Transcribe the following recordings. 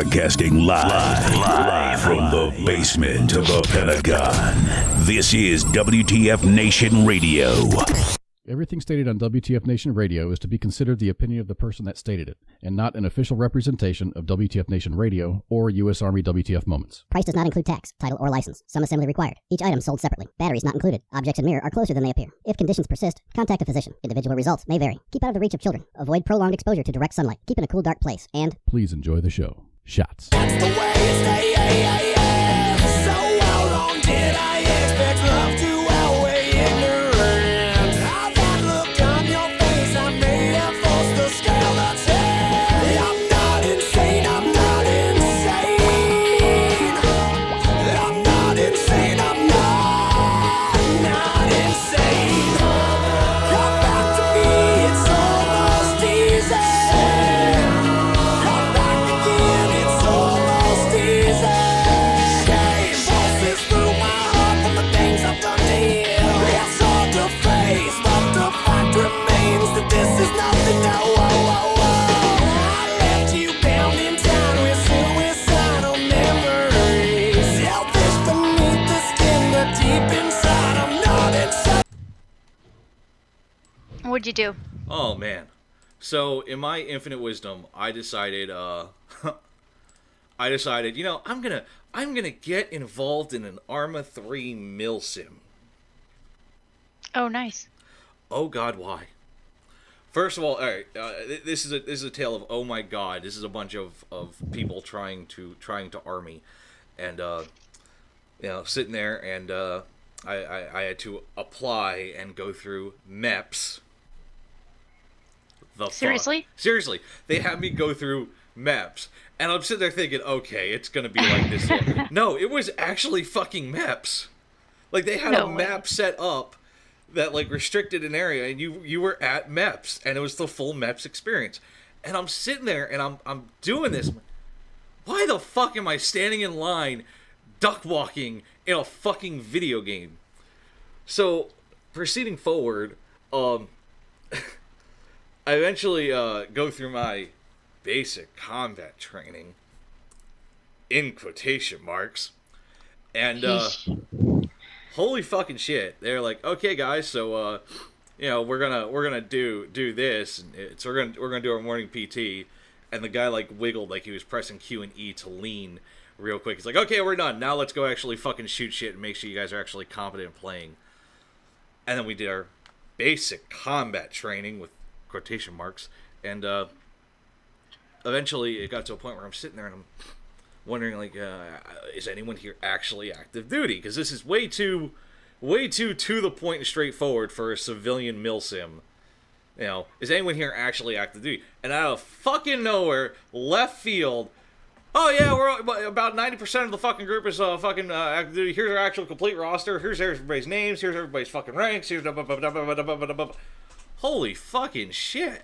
Broadcasting live from the basement of the Pentagon. This is WTF Nation Radio. Everything stated on WTF Nation Radio is to be considered the opinion of the person that stated it, and not an official representation of WTF Nation Radio or U.S. Army WTF Moments. Price does not include tax, title, or license. Some assembly required. Each item sold separately. Batteries not included. Objects in mirror are closer than they appear. If conditions persist, contact a physician. Individual results may vary. Keep out of the reach of children. Avoid prolonged exposure to direct sunlight. Keep in a cool, dark place. And Please enjoy the show. Shots. That's the way it's the So how long did I expect love to outweigh ignorance? How that look on your face, I may have forced the scale to turn. I'm not insane, I'm not insane. I'm not insane, I'm not insane. Come back to me, it's almost easy. Come back again, it's almost easy. Shame pulses through my heart from the things I've done to you. It's hard to face, but the fact remains that this is nothing now. I left you bound in time with suicidal memories. Selfish beneath the skin, but deep inside I'm not insane. What'd you do? Oh man. So in my infinite wisdom, I decided I'm gonna get involved in an Arma 3 milsim. Oh, nice. Oh god, why? First of all right, this is a tale of oh my god, this is a bunch of people trying to army, and sitting there, and I had to apply and go through MEPS. The fuck? Seriously, they had me go through MEPS, and I'm sitting there thinking, okay, it's gonna be like this. No, it was actually fucking MEPS. Like they had a map set up that like restricted an area, and you were at MEPS, and it was the full MEPS experience. And I'm sitting there, and I'm doing this. Why the fuck am I standing in line, duck walking in a fucking video game? So, proceeding forward, I eventually go through my basic combat training, in quotation marks, and holy fucking shit, they're like, okay guys, so we're gonna do this, and so we're gonna do our morning PT, and the guy like wiggled like he was pressing Q and E to lean real quick. He's like, okay, we're done. Now let's go actually fucking shoot shit and make sure you guys are actually competent in playing. And then we did our basic combat training with quotation marks, and eventually it got to a point where I'm sitting there and I'm wondering, like, is anyone here actually active duty? Because this is way too to the point and straightforward for a civilian milsim. You know, is anyone here actually active duty? And out of fucking nowhere, left field, oh yeah, we're about 90% of the fucking group is fucking active duty. Here's our actual complete roster. Here's everybody's names. Here's everybody's fucking ranks. Here's holy fucking shit.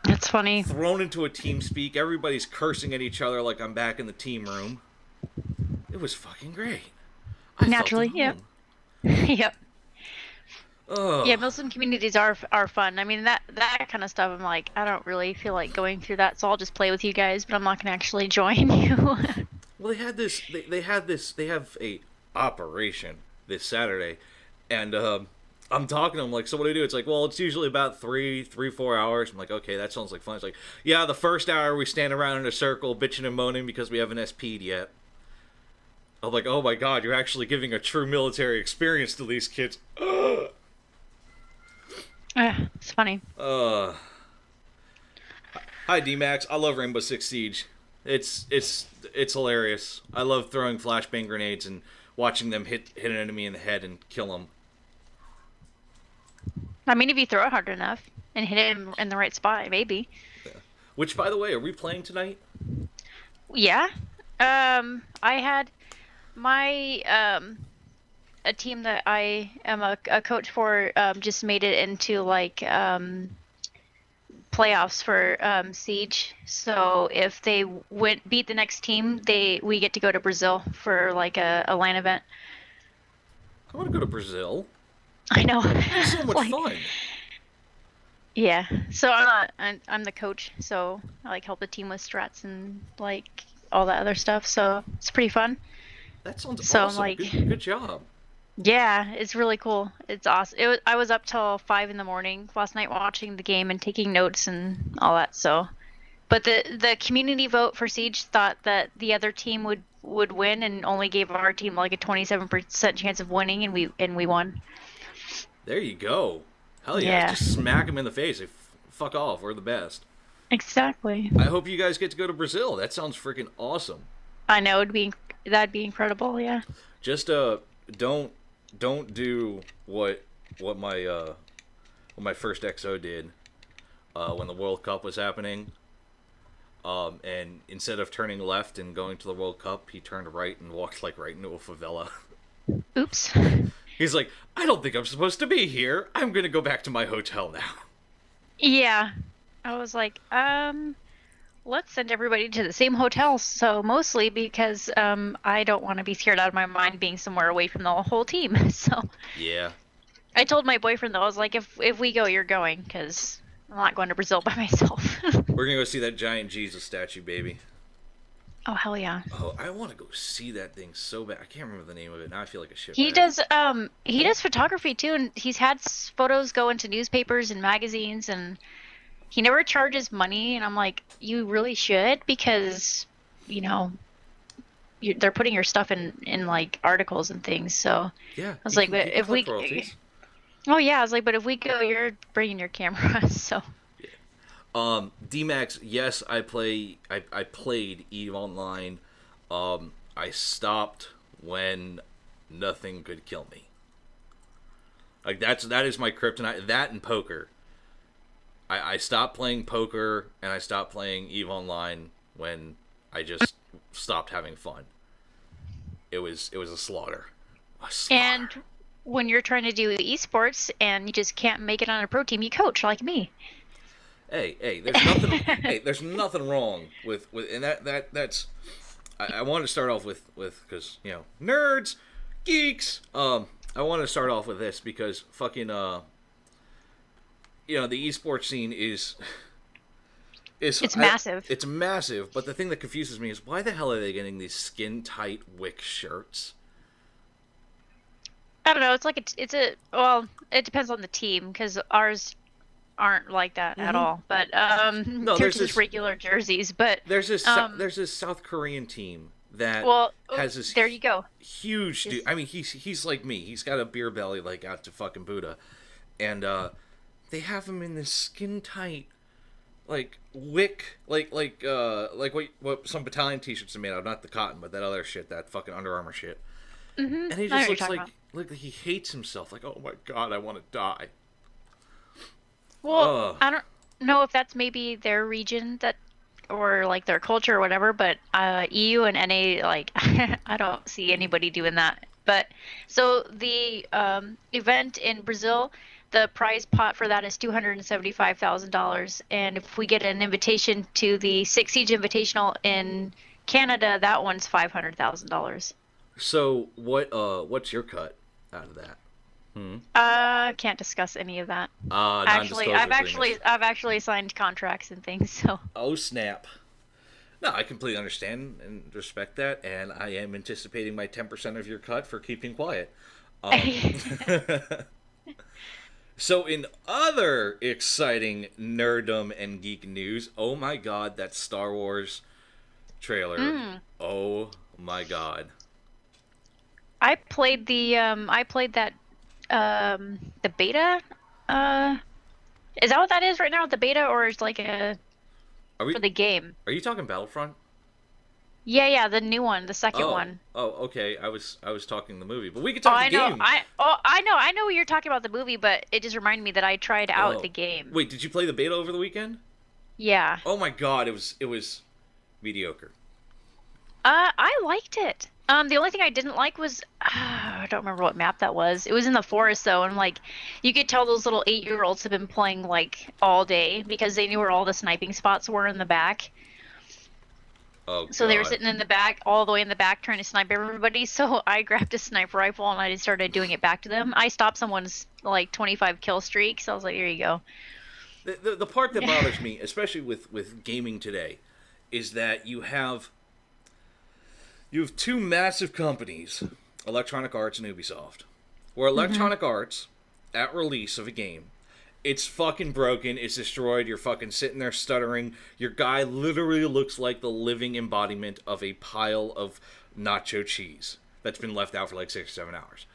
That's funny. Thrown into a team speak. Everybody's cursing at each other like I'm back in the team room. It was fucking great. Naturally, yep. Yep. Ugh. Yeah, Muslim communities are fun. I mean, that kind of stuff, I'm like, I don't really feel like going through that, so I'll just play with you guys, but I'm not going to actually join you. Well, they have a operation this Saturday, and I'm talking to them like, so what do you do? It's like, well, it's usually about 4 hours. I'm like, okay, that sounds like fun. It's like, yeah, the first hour we stand around in a circle bitching and moaning because we haven't SP'd yet. I'm like, oh my god, you're actually giving a true military experience to these kids. It's funny. Hi D-Max, I love Rainbow Six Siege. It's hilarious. I love throwing flashbang grenades and watching them hit an enemy in the head and kill them. I mean, if you throw it hard enough and hit it in the right spot, maybe. Yeah. Which, by the way, are we playing tonight? Yeah. I had my a team that I am a coach for just made it into like playoffs for Siege. So if they beat the next team, we get to go to Brazil for like a LAN event. I want to go to Brazil. I know. It's so much fun. Yeah. So I'm the coach, so I like help the team with strats and like all that other stuff. So it's pretty fun. That sounds So I'm awesome. like, Good job. yeah, it's really cool. It's awesome. I was up till 5 in the morning last night watching the game and taking notes and all that. So, but the community vote for Siege thought that the other team would win and only gave our team like a 27% chance of winning, and we won. There you go. Hell yeah. Yeah. Just smack them in the face. Say, fuck off. We're the best. Exactly. I hope you guys get to go to Brazil. That sounds freaking awesome. I know that'd be incredible. Yeah. Just don't do what my first XO did when the World Cup was happening. And instead of turning left and going to the World Cup, he turned right and walked like right into a favela. Oops. He's like, I don't think I'm supposed to be here. I'm gonna go back to my hotel now. Yeah. I was like, let's send everybody to the same hotel. So mostly because I don't want to be scared out of my mind being somewhere away from the whole team. So Yeah. I told my boyfriend though, I was like, if we go, you're going, because I'm not going to Brazil by myself. We're gonna go see that giant Jesus statue, baby. Oh hell yeah. Oh, I want to go see that thing so bad. I can't remember the name of it. Now I feel like a shit. He does photography too, and he's had photos go into newspapers and magazines, and he never charges money. And I'm like, you really should, because you know they're putting your stuff in like articles and things. So Yeah. I was like, but if we, oh yeah, I was like, but if we go, you're bringing your camera. So D-Max, yes, I played EVE Online. I stopped when nothing could kill me. Like that is my kryptonite. That and poker. I stopped playing poker and I stopped playing EVE Online when I just stopped having fun. It was a slaughter. and when you're trying to do esports and you just can't make it on a pro team, you coach like me. Hey, there's nothing. Hey, there's nothing wrong with and that's. I want to start off with because nerds, geeks. I want to start off with this because fucking the esports scene is It's massive. It's massive, but the thing that confuses me is why the hell are they getting these skin tight Wick shirts? I don't know. It's like well, it depends on the team because ours aren't like that at all. But No, they're there's just this- regular jerseys. But There's this South Korean team that has this there you go. huge dude. I mean, he's like me. He's got a beer belly like out to fucking Buddha, and they have him in this skin tight, like Wick, like what some battalion t-shirts are made out of, not the cotton, but that other shit, that fucking Under Armour shit. And he I know just what you're looks talking like he hates himself. Like, oh my god, I want to die. Well, I don't know if that's maybe their region that, or like their culture or whatever. But EU and NA, like I don't see anybody doing that. But so the event in Brazil, the prize pot for that is $275,000, and if we get an invitation to the Six Siege Invitational in Canada, that one's $500,000. So what's your cut out of that? Can't discuss any of that. Non-disclosure agreements. I've actually signed contracts and things. So Oh snap! No, I completely understand and respect that, and I am anticipating my 10% of your cut for keeping quiet. So in other exciting nerdum and geek news, oh my god, that Star Wars trailer! Oh my god! I played that the beta. Is that what that is right now? The beta, or is like Are we? for the game? Are you talking Battlefront? Yeah, the new one, the second Oh, one. oh, okay. I was talking the movie, but we could Oh, talk I the know. game. I know you're talking about the movie, but it just reminded me that I tried out Oh. the game. Wait, did you play the beta over the weekend? Yeah. Oh my god, it was mediocre. I liked it. The only thing I didn't like was I don't remember what map that was. It was in the forest though, and like you could tell those little 8-year-olds have been playing like all day because they knew where all the sniping spots were in the back. Oh, So they were God. sitting in the back, all the way in the back, trying to snipe everybody. So I grabbed a sniper rifle and I just started doing it back to them. I stopped someone's like 25 kill streak, so I was like, "Here you go." The part that bothers me, especially with gaming today, is that you have two massive companies, Electronic Arts and Ubisoft, where Electronic Arts, at release of a game, it's fucking broken, it's destroyed, you're fucking sitting there stuttering, your guy literally looks like the living embodiment of a pile of nacho cheese that's been left out for like 6 or 7 hours.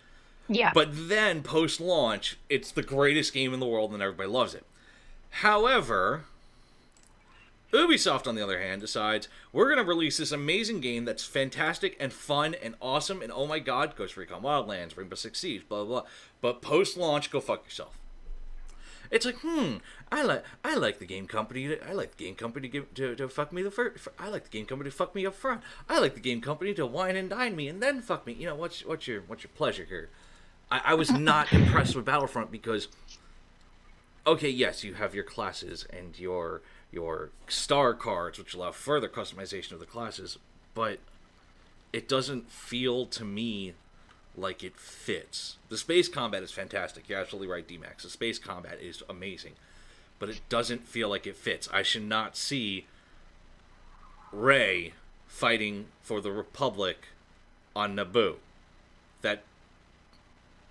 Yeah. But then, post-launch, it's the greatest game in the world and everybody loves it. However, Ubisoft, on the other hand, decides, we're going to release this amazing game that's fantastic and fun and awesome, and oh my god, Ghost Recon Wildlands, Rainbow Six Siege, blah, blah, blah. But post-launch, go fuck yourself. It's like, I like the game company to fuck me I like the game company to fuck me up front. I like the game company to wine and dine me and then fuck me. You know, what's your pleasure here? I was not impressed with Battlefront because, okay, yes, you have your classes and your star cards, which allow further customization of the classes, but it doesn't feel to me like it fits. The space combat is fantastic. You're absolutely right, D-Max. The space combat is amazing. But it doesn't feel like it fits. I should not see Rey fighting for the Republic on Naboo. That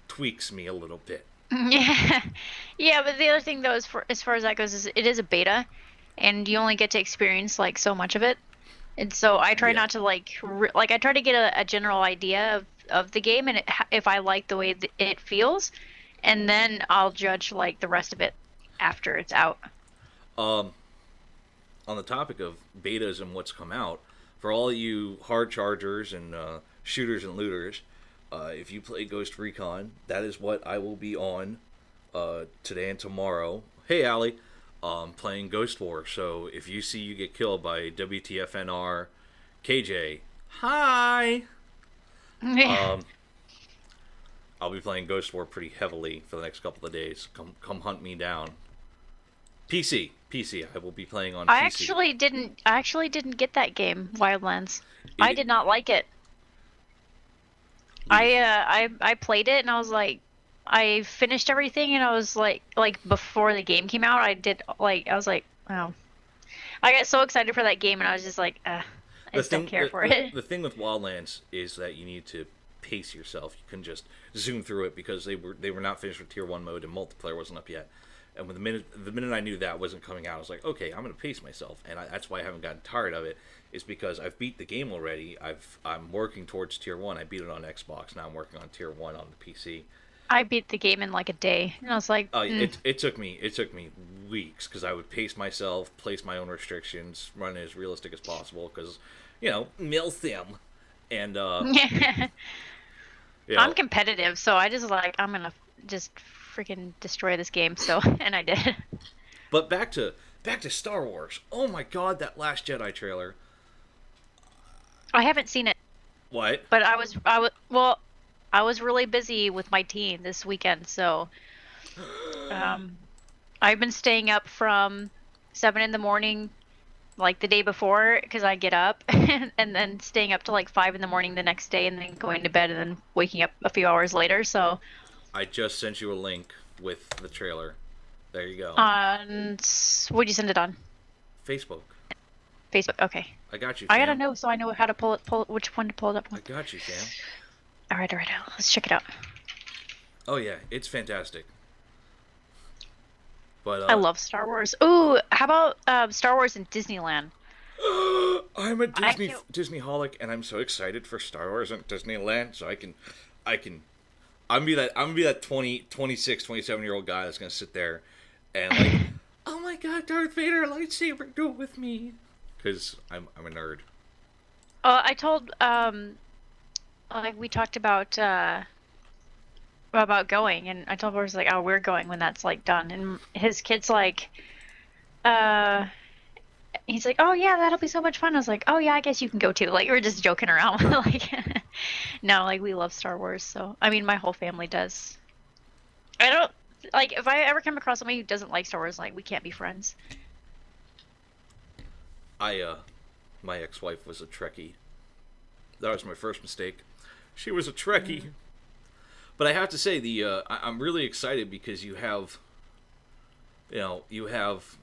tweaks me a little bit. Yeah, but the other thing though, as far as that goes, is it is a beta, and you only get to experience like so much of it. And so I try not to I try to get a general idea of the game, and if I like the way it feels, and then I'll judge like the rest of it after it's out. On the topic of betas and what's come out, for all you hard chargers and shooters and looters, if you play Ghost Recon, that is what I will be on today and tomorrow. Hey, Allie. Playing Ghost War, so if you see you get killed by WTFNR KJ, hi! I'll be playing Ghost War pretty heavily for the next couple of days. Come hunt me down. PC, I will be playing on PC. I actually didn't get that game, Wildlands. I did not like it. I played it and I was like, I finished everything and I was like before the game came out, I was like, oh. I got so excited for that game and I was just like, I just don't care for it. The thing with Wildlands is that you need to pace yourself. You couldn't just zoom through it because they were not finished with Tier 1 mode and multiplayer wasn't up yet. And when the minute I knew that wasn't coming out, I was like, okay, I'm going to pace myself. And that's why I haven't gotten tired of it, is because I've beat the game already. I'm working towards Tier 1. I beat it on Xbox. Now I'm working on Tier 1 on the PC. I beat the game in like a day, and I was like, it took me weeks because I would pace myself, place my own restrictions, run it as realistic as possible because, milsim, and I'm competitive, so I just I'm gonna just freaking destroy this game. So, and I did. But back to Star Wars. Oh my God, that Last Jedi trailer. I haven't seen it. What? But I was really busy with my teen this weekend, so I've been staying up from 7 a.m, like the day before, because I get up, and then staying up to like 5 a.m. the next day, and then going to bed, and then waking up a few hours later. So I just sent you a link with the trailer. There you go. What'd you send it on? Facebook. Okay. I got you. Fam. I gotta know so I know how to pull which one to pull it up on. I got you, Sam. All right. Let's check it out. Oh yeah, it's fantastic. But I love Star Wars. Ooh, how about Star Wars in Disneyland? I'm a Disney-holic, and I'm so excited for Star Wars in Disneyland. So I'm gonna be that 26, 27-year-old guy that's gonna sit there and like, oh my God, Darth Vader lightsaber, do it with me, because I'm a nerd. I told like we talked about going, and I told Boris like, oh, we're going when that's like done, and his kid's like, he's like, oh yeah, that'll be so much fun. I was like, oh yeah, I guess you can go too. Like, we're just joking around. Like, no, like we love Star Wars, so I mean, my whole family does. I don't like if I ever come across somebody who doesn't like Star Wars, like we can't be friends. My ex-wife was a Trekkie. That was my first mistake. She was a Trekkie. But I have to say, I'm really excited because you have You know, you have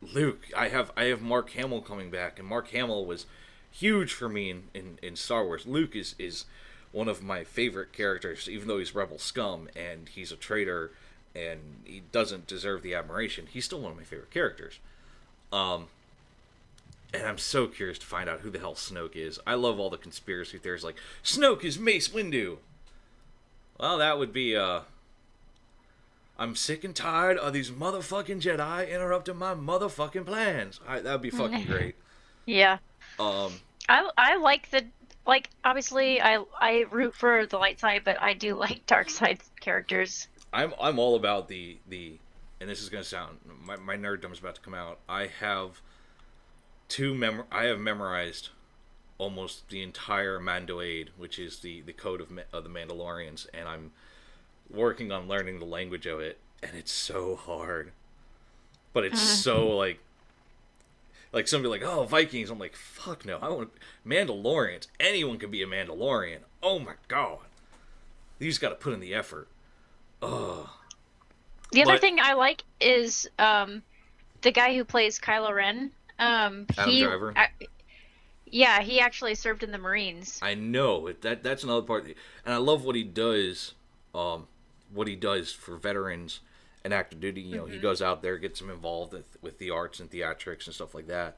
Luke. I have Mark Hamill coming back, and Mark Hamill was huge for me in Star Wars. Luke is one of my favorite characters, even though he's rebel scum and he's a traitor and he doesn't deserve the admiration. He's still one of my favorite characters. And I'm so curious to find out who the hell Snoke is. I love all the conspiracy theories like, Snoke is Mace Windu. Well, that would be, I'm sick and tired of these motherfucking Jedi interrupting my motherfucking plans. That would be fucking great. Yeah. I like obviously I root for the light side, but I do like dark side characters. I'm all about the and this is gonna sound, my nerddom's about to come out. I have memorized almost the entire Mandoade, which is the code of the Mandalorians, and I'm working on learning the language of it, and it's so hard. But it's so like somebody like, oh, Vikings. I'm like, fuck no. I want Mandalorians. Anyone can be a Mandalorian. Oh my god. You just got to put in the effort. Ugh. The other thing I like is the guy who plays Kylo Ren. Adam Driver. Yeah, he actually served in the Marines. I know that's another part, and I love what he does. What he does for veterans and active duty. You know, he goes out there, gets them involved with the arts and theatrics and stuff like that.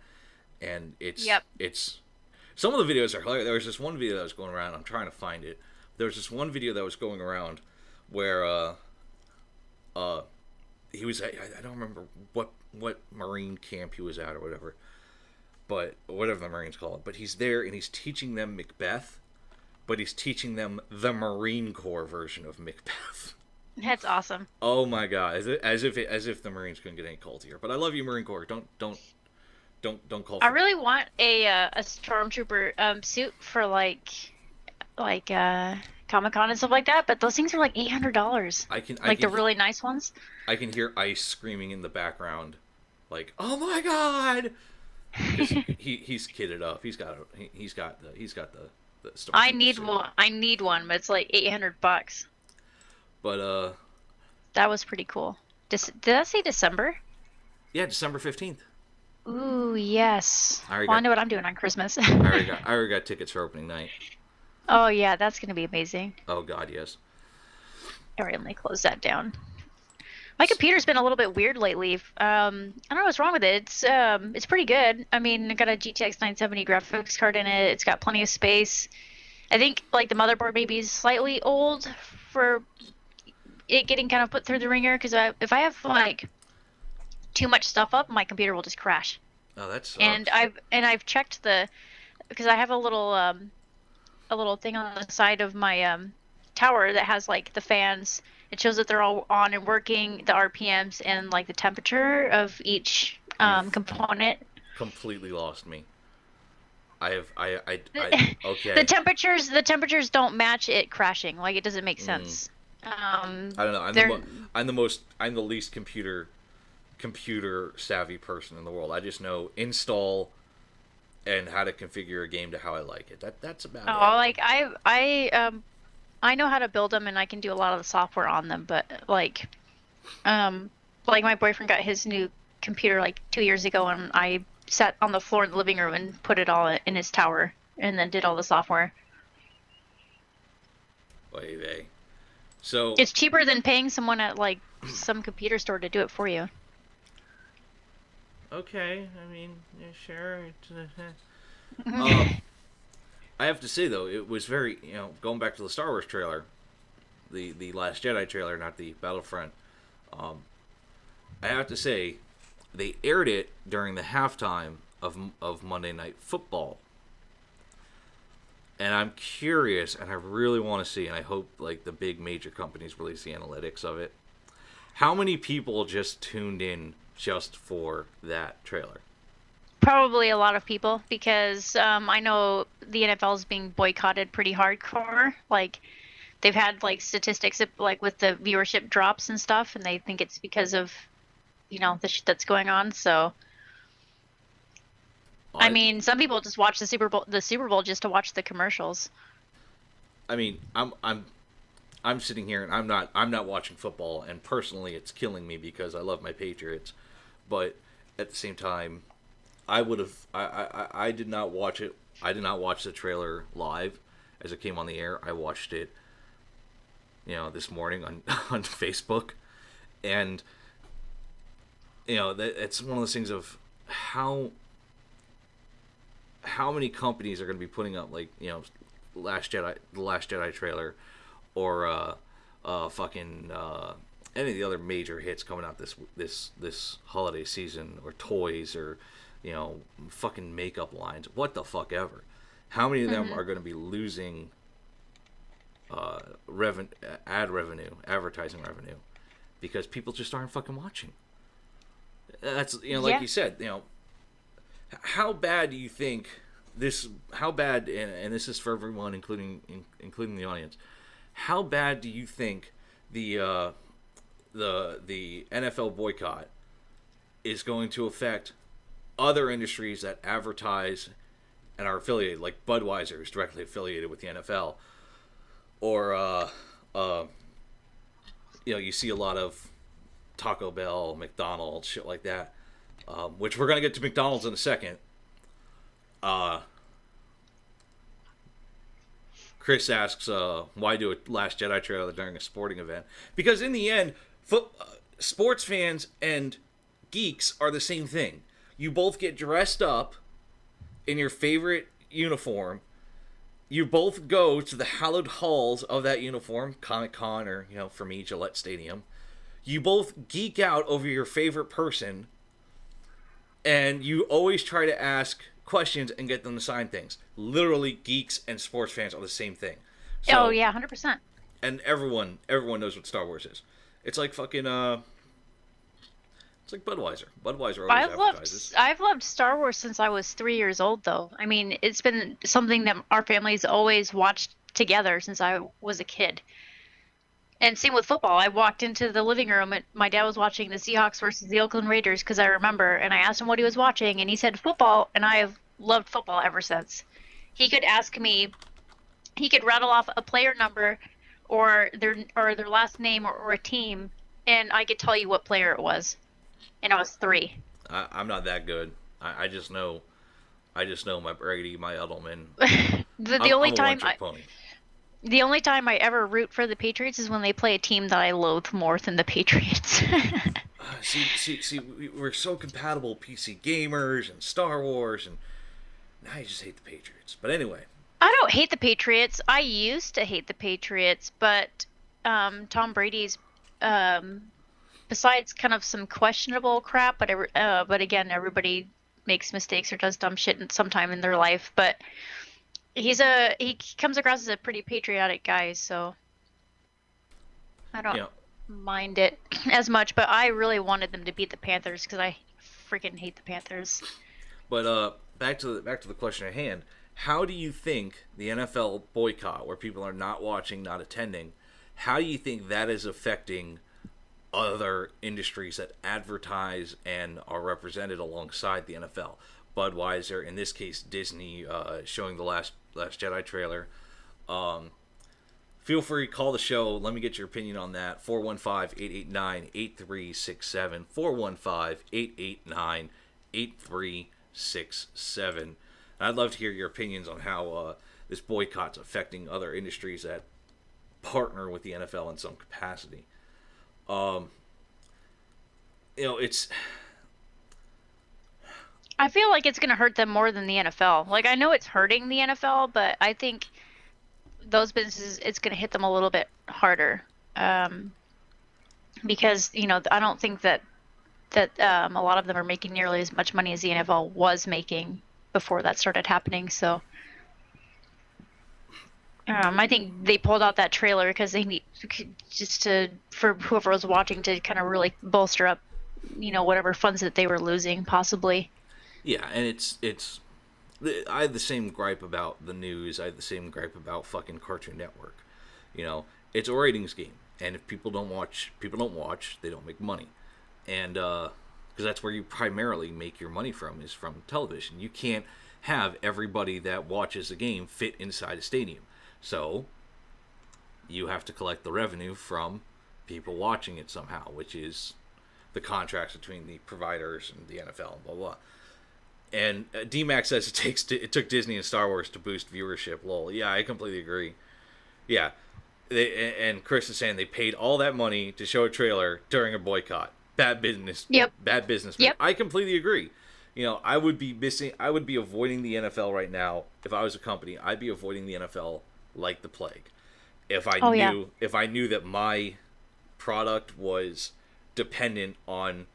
And it's some of the videos are hilarious. There was this one video that was going around. I'm trying to find it. There was this one video that was going around where he was. I don't remember what Marine camp he was at or whatever. But whatever the Marines call it. But he's there and he's teaching them Macbeth, but he's teaching them the Marine Corps version of Macbeth. That's awesome. Oh my god! As if the Marines couldn't get any cultier. But I love you, Marine Corps. Don't call. I really want a stormtrooper suit for like Comic-Con and stuff like that. But those things are like $800. The really nice ones. I can hear Ice screaming in the background, like, "Oh my god!" Because he's kitted up. He's got the stormtrooper I need suit. one. I need one, but it's like $800. But that was pretty cool. Did I say December? Yeah, December 15th. Ooh, yes. I know what I'm doing on Christmas. I already got tickets for opening night. Oh yeah, that's gonna be amazing. Oh god, yes. Alright, let me close that down. My computer's been a little bit weird lately. I don't know what's wrong with it. It's pretty good. I mean, I got a GTX 970 graphics card in it. It's got plenty of space. I think like the motherboard maybe is slightly old for it getting kind of put through the ringer, because if I have like too much stuff up, my computer will just crash. Oh, that sucks. And I've checked because I have a little thing on the side of my tower that has like the fans. It shows that they're all on and working, the RPMs and like the temperature of each component. Completely lost me. I okay. The temperatures don't match it crashing. Like, it doesn't make sense. I don't know. I'm the least computer savvy person in the world. I just know install and how to configure a game to how I like it. That's about it. Like I know how to build them and I can do a lot of the software on them, but like my boyfriend got his new computer like 2 years ago, and I sat on the floor in the living room and put it all in his tower and then did all the software. Wait. So it's cheaper than paying someone at like some computer store to do it for you. Okay, I mean, yeah, sure. I have to say though, it was very, going back to the Star Wars trailer, the Last Jedi trailer, not the Battlefront. I have to say, they aired it during the halftime of Monday Night Football. And I'm curious, and I really want to see, and I hope like the big major companies release the analytics of it. How many people just tuned in just for that trailer? Probably a lot of people, because I know the NFL is being boycotted pretty hardcore. Like, they've had like statistics like with the viewership drops and stuff, and they think it's because of the shit that's going on. So I mean, some people just watch the Super Bowl just to watch the commercials. I mean, I'm sitting here and I'm not watching football, and personally it's killing me because I love my Patriots, but at the same time, I did not watch it. I did not watch the trailer live as it came on the air. I watched it, this morning on on Facebook, and it's one of those things of how many companies are going to be putting up, like, the Last Jedi trailer, or fucking any of the other major hits coming out this holiday season, or toys, or fucking makeup lines, what the fuck ever. How many of them are going to be losing advertising revenue, because people just aren't fucking watching? That's like you said, how bad do you think this? How bad, and this is for everyone, including the audience. How bad do you think the NFL boycott is going to affect other industries that advertise and are affiliated, like Budweiser is directly affiliated with the NFL, or you see a lot of Taco Bell, McDonald's, shit like that, which we're gonna get to McDonald's in a second. Chris asks, why do a Last Jedi trailer during a sporting event? Because in the end, sports fans and geeks are the same thing. You both get dressed up in your favorite uniform. You both go to the hallowed halls of that uniform, Comic-Con, or, for me, Gillette Stadium. You both geek out over your favorite person, and you always try to ask questions and get them to sign things. Literally, geeks and sports fans are the same thing. So, oh yeah, 100%. And everyone knows what Star Wars is. It's like fucking it's like Budweiser. Budweiser always advertises. I've loved Star Wars since I was 3 years old, though. I mean, it's been something that our family's always watched together since I was a kid. And same with football. I walked into the living room and my dad was watching the Seahawks versus the Oakland Raiders, because I remember, and I asked him what he was watching, and he said football, and I've loved football ever since. He could ask me, he could rattle off a player number or their last name or a team, and I could tell you what player it was. And I was 3. I'm not that good. I just know my Brady, my Edelman. The only time I ever root for the Patriots is when they play a team that I loathe more than the Patriots. See, we're so compatible, PC gamers and Star Wars, and now you just hate the Patriots. But anyway. I don't hate the Patriots. I used to hate the Patriots, but Tom Brady's, besides kind of some questionable crap, but again, everybody makes mistakes or does dumb shit sometime in their life, but he comes across as a pretty patriotic guy, so I don't mind it as much. But I really wanted them to beat the Panthers because I freaking hate the Panthers. But back to the question at hand. How do you think the NFL boycott, where people are not watching, not attending, how do you think that is affecting other industries that advertise and are represented alongside the NFL? Budweiser, in this case Disney, showing the Last Jedi trailer. Feel free to call the show. Let me get your opinion on that. 415-889-8367. 415-889-8367. I'd love to hear your opinions on how this boycott's affecting other industries that partner with the NFL in some capacity. It's... I feel like it's going to hurt them more than the NFL. Like, I know it's hurting the NFL, but I think those businesses, it's going to hit them a little bit harder. Because, I don't think that a lot of them are making nearly as much money as the NFL was making before that started happening. So I think they pulled out that trailer because they need for whoever was watching to kind of really bolster up, whatever funds that they were losing possibly. Yeah, and it's I have the same gripe about the news. I have the same gripe about fucking Cartoon Network. It's a ratings game, and if people don't watch, they don't make money. And because that's where you primarily make your money from, is from television. You can't have everybody that watches a game fit inside a stadium. So you have to collect the revenue from people watching it somehow, which is the contracts between the providers and the NFL and blah blah. And DMAX says it took Disney and Star Wars to boost viewership. Lol. Yeah, I completely agree. Yeah, and Chris is saying they paid all that money to show a trailer during a boycott. Bad business. Yep. Bad business. Yep. I completely agree. You know, I would be avoiding the NFL right now if I was a company. I'd be avoiding the NFL like the plague. If I knew that my product was dependent on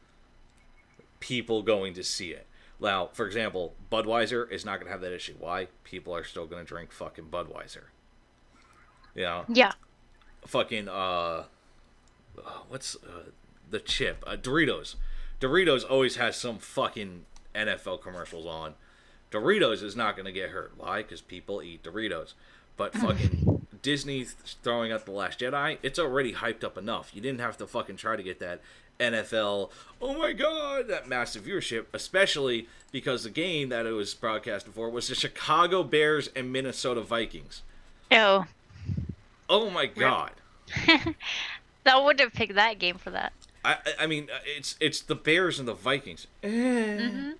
people going to see it. Now, for example, Budweiser is not going to have that issue. Why? People are still going to drink fucking Budweiser. You know? Yeah. Fucking, what's the chip? Doritos. Doritos always has some fucking NFL commercials on. Doritos is not going to get hurt. Why? Because people eat Doritos. But fucking Disney throwing out The Last Jedi, it's already hyped up enough. You didn't have to fucking try to get that NFL, oh my god, that massive viewership, especially because the game that it was broadcasted for was the Chicago Bears and Minnesota Vikings. Oh. Oh my god. That would have picked that game for that. I mean, it's the Bears and the Vikings. Mm-hmm.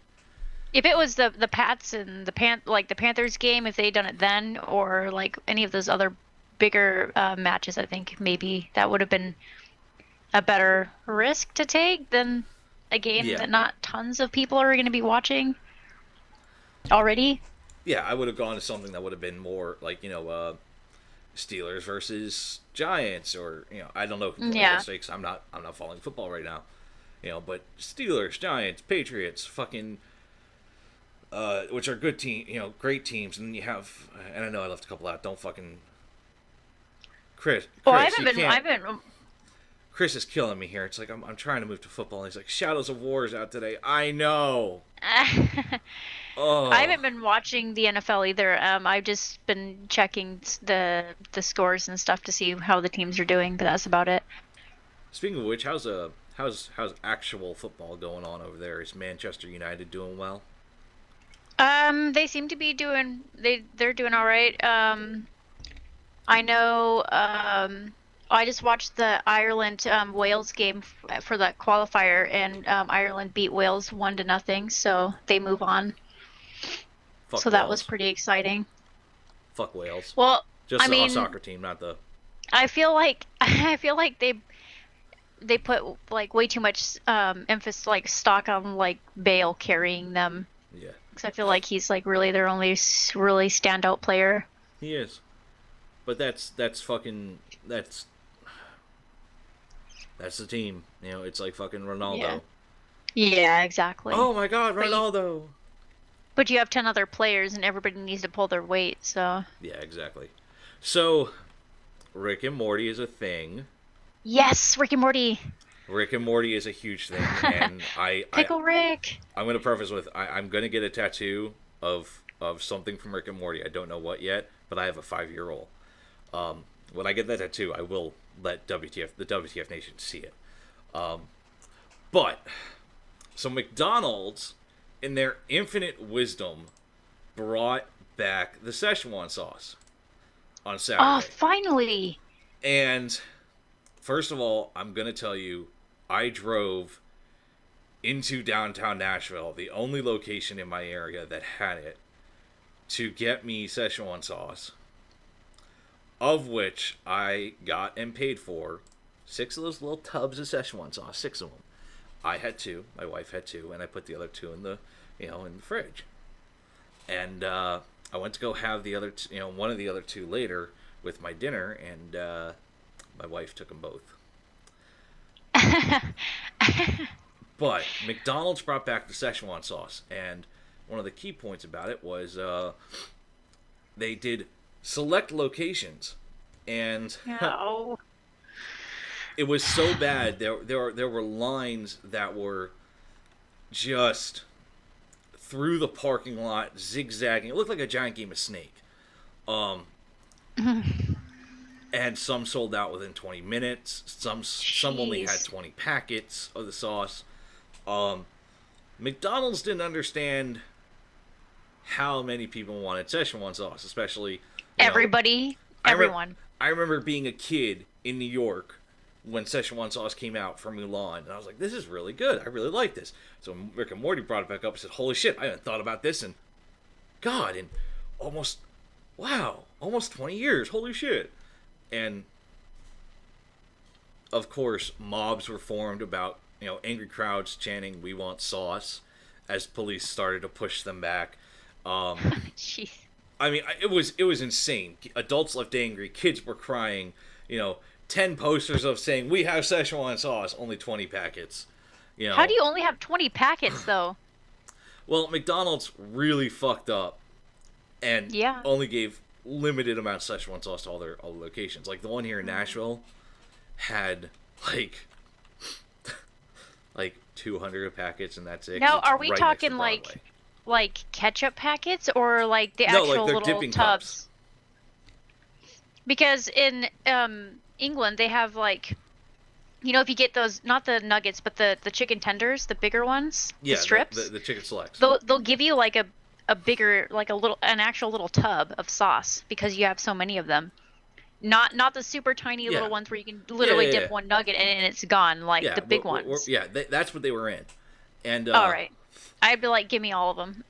If it was the Pats and the Panthers game, if they'd done it then, or like any of those other bigger matches, I think maybe that would have been a better risk to take than a game that not tons of people are going to be watching already. Yeah, I would have gone to something that would have been more like, you know, Steelers versus Giants, or, you know, I don't know who because I'm not following football right now, you know, but Steelers, Giants, Patriots, fucking which are good team, you know, great teams, and then you have, and I know I left a couple out. Don't fucking Chris. Well, I've been. Chris is killing me here. It's like I'm trying to move to football. And he's like, Shadows of War is out today. I know. Oh. I haven't been watching the NFL either. I've just been checking the scores and stuff to see how the teams are doing, but that's about it. Speaking of which, how's actual football going on over there? Is Manchester United doing well? They seem to be doing. They're doing all right. I know. I just watched the Ireland Wales game for the qualifier, and Ireland beat Wales 1-0, so they move on. Fuck so Wales. That was pretty exciting. Fuck Wales. Well, just I mean, soccer team, not the. I feel like they put like way too much emphasis, like stock on like Bale carrying them. Yeah. Because I feel like he's like really their only really standout player. He is. But that's the team. You know, it's like fucking Ronaldo. Yeah, exactly. Oh my god, Ronaldo! But you have 10 other players and everybody needs to pull their weight, so... Yeah, exactly. So, Rick and Morty is a thing. Yes, Rick and Morty! Rick and Morty is a huge thing, and Pickle Rick! I'm going to preface with, I'm going to get a tattoo of something from Rick and Morty. I don't know what yet, but I have a 5-year-old. When I get that tattoo, I will let the WTF Nation see it. But, so McDonald's, in their infinite wisdom, brought back the Szechuan sauce on Saturday. Oh, finally! And, first of all, I'm going to tell you, I drove into downtown Nashville, the only location in my area that had it, to get me Szechuan sauce, of which I got and paid for 6 of those little tubs of Szechuan sauce, 6 of them. I had 2, my wife had 2, and I put the other 2 in the fridge. And I went to go have the other, one of the other 2 later with my dinner, and my wife took them both. But McDonald's brought back the Szechuan sauce, and one of the key points about it was they did select locations, and No. it was so bad. There were lines that were just through the parking lot, zigzagging. It looked like a giant game of Snake. And some sold out within 20 minutes. Some only had 20 packets of the sauce. McDonald's didn't understand how many people wanted Szechuan sauce, especially Everybody. Everyone. I remember being a kid in New York when Szechuan sauce came out from Mulan, and I was like, this is really good. I really like this. So when Rick and Morty brought it back up and said, holy shit, I haven't thought about this in, God, in almost 20 years. Holy shit. And, of course, mobs were formed about, angry crowds chanting, "We want sauce," as police started to push them back. Jeez. I mean, it was insane. Adults left angry. Kids were crying. 10 posters of saying, "We have Szechuan sauce," only 20 packets. How do you only have 20 packets, though? Well, McDonald's really fucked up and only gave limited amount of Szechuan sauce to all their locations. Like, the one here in Nashville had, like 200 packets, and that's it. Now, It's are we right talking, next to Broadway. like ketchup packets, or, like, the No, actual like they're little dipping tubs? cups. Because in England, they have, like, if you get those, not the nuggets, but the chicken tenders, the bigger ones, Yeah, the strips, the chicken selects. they'll give you, like, a bigger, like, an actual little tub of sauce, because you have so many of them. Not the super tiny little ones where you can literally dip one nugget and it's gone, like the big ones. That's what they were in. And all right. I'd be like, give me all of them.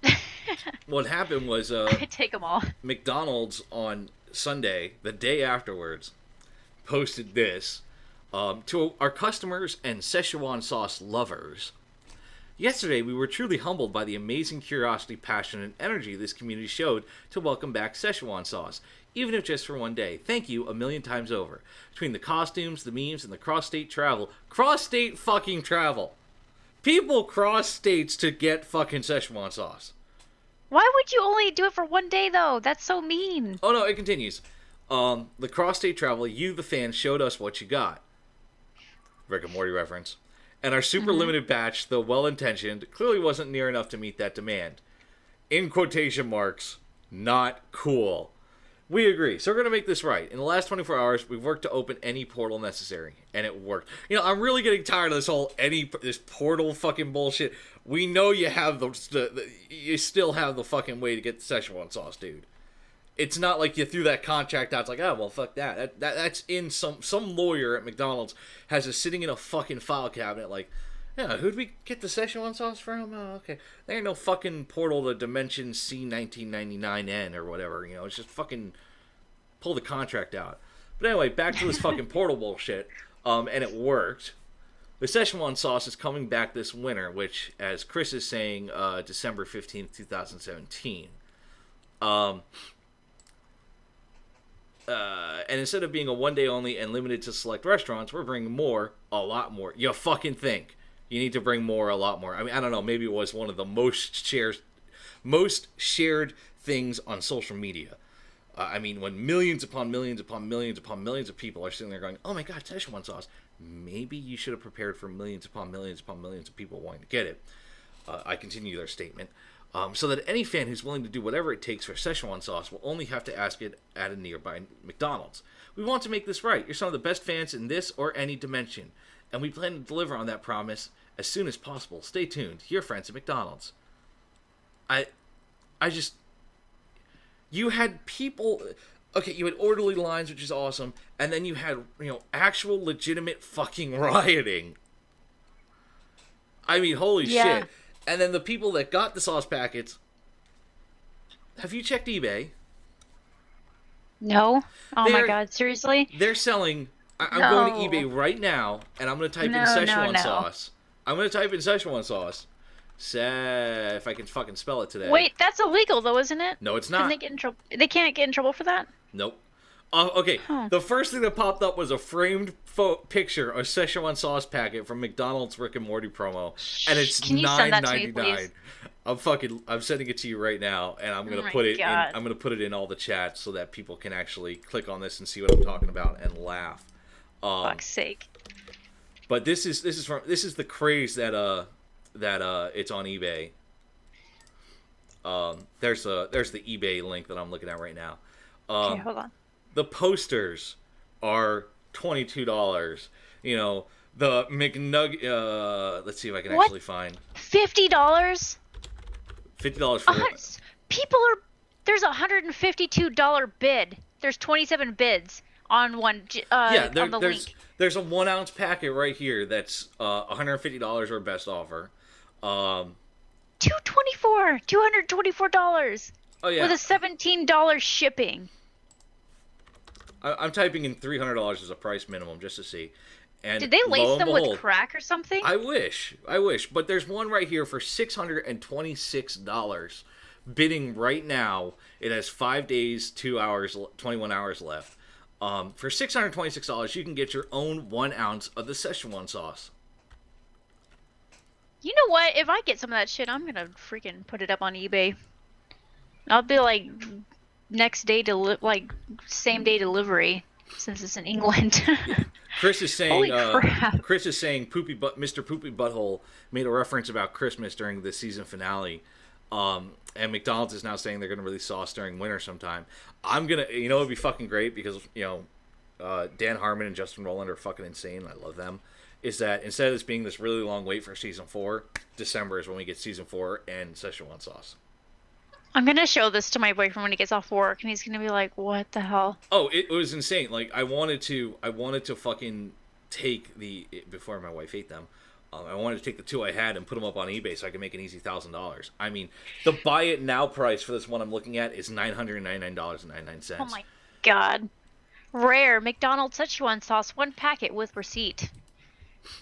What happened was I'd take them all. McDonald's on Sunday, the day afterwards, posted this to our customers and Szechuan sauce lovers. Yesterday, we were truly humbled by the amazing curiosity, passion, and energy this community showed to welcome back Szechuan sauce, even if just for one day. Thank you a million times over. Between the costumes, the memes, and the cross-state travel. Cross-state fucking travel. People cross states to get fucking Szechuan sauce. Why would you only do it for one day, though? That's so mean. Oh, no, it continues. The cross-state travel, you, the fans, showed us what you got. Rick and Morty reference. And our super limited batch, though well-intentioned, clearly wasn't near enough to meet that demand. In quotation marks, not cool. We agree. So we're going to make this right. In the last 24 hours, we've worked to open any portal necessary. And it worked. I'm really getting tired of this portal fucking bullshit. We know you have you still have the fucking way to get the Szechuan sauce, dude. It's not like you threw that contract out. It's like, oh, well, fuck that. That's in some lawyer at McDonald's has it sitting in a fucking file cabinet like, yeah, who'd we get the Szechuan sauce from? Oh, okay. There ain't no fucking portal to Dimension C1999N or whatever, It's just fucking pull the contract out. But anyway, back to this fucking portal bullshit. And it worked. The Szechuan sauce is coming back this winter, which, as Chris is saying, December 15th, 2017. And instead of being a one-day only and limited to select restaurants, we're bringing more, a lot more. You fucking think. You need to bring more, a lot more. I mean, I don't know. Maybe it was one of the most shared things on social media. I mean, when millions upon millions upon millions upon millions of people are sitting there going, oh my God, Szechuan sauce. Maybe you should have prepared for millions upon millions upon millions of people wanting to get it. I continue their statement. So that any fan who's willing to do whatever it takes for Szechuan sauce will only have to ask it at a nearby McDonald's. We want to make this right. You're some of the best fans in this or any dimension. And we plan to deliver on that promise as soon as possible. Stay tuned. Your friends at McDonald's. You had people... Okay, you had orderly lines, which is awesome. And then you had, actual legitimate fucking rioting. I mean, holy shit. And then the people that got the sauce packets... Have you checked eBay? No. Oh my God, seriously? They're selling... I'm going to eBay right now, and I'm going to type in Szechuan sauce. I'm going to type in Szechuan sauce. If I can fucking spell it today. Wait, that's illegal though, isn't it? No, it's not. Can they get in trouble? They can't get in trouble for that? Nope. Okay, The first thing that popped up was a framed picture of Szechuan sauce packet from McDonald's Rick and Morty promo, and it's $9.99. I'm sending it to you right now, and I'm gonna put it in. I'm gonna put it in all the chats so that people can actually click on this and see what I'm talking about and laugh. Fuck's sake. But this is the craze that it's on eBay. There's the eBay link that I'm looking at right now. Okay, hold on. The posters are $22. The McNugget. Let's see if I can actually find $50. $50 for People are. There's a $152 bid. There's 27 bids. on one. Yeah, On the link. there's a 1 ounce packet right here that's $150 or best offer. $224. Oh yeah, With a $17 shipping. I'm typing in $300 as a price minimum just to see. And Did they lo lace and them behold, with crack or something? I wish, but there's one right here for $626, bidding right now. It has 5 days, 2 hours, 21 hours left. For $626, you can get your own 1 ounce of the Szechuan sauce. You know what? If I get some of that shit, I'm gonna freaking put it up on eBay. I'll be like next day same day delivery since it's in England. Chris is saying, Holy crap. Mr. Poopy Butthole made a reference about Christmas during the season finale. And McDonald's is now saying they're going to release sauce during winter sometime. It'd be fucking great because, Dan Harmon and Justin Rowland are fucking insane. I love them. Is that instead of this being this really long wait for season 4, December is when we get season 4 and Szechuan sauce. I'm gonna show this to my boyfriend when he gets off work, and he's gonna be like, "What the hell?" Oh, it was insane. Like I wanted to fucking take before my wife ate them. I wanted to take the 2 I had and put them up on eBay so I could make an easy $1,000. I mean, the buy it now price for this one I'm looking at is $999.99. Oh my god! Rare McDonald's Szechuan sauce, 1 packet with receipt.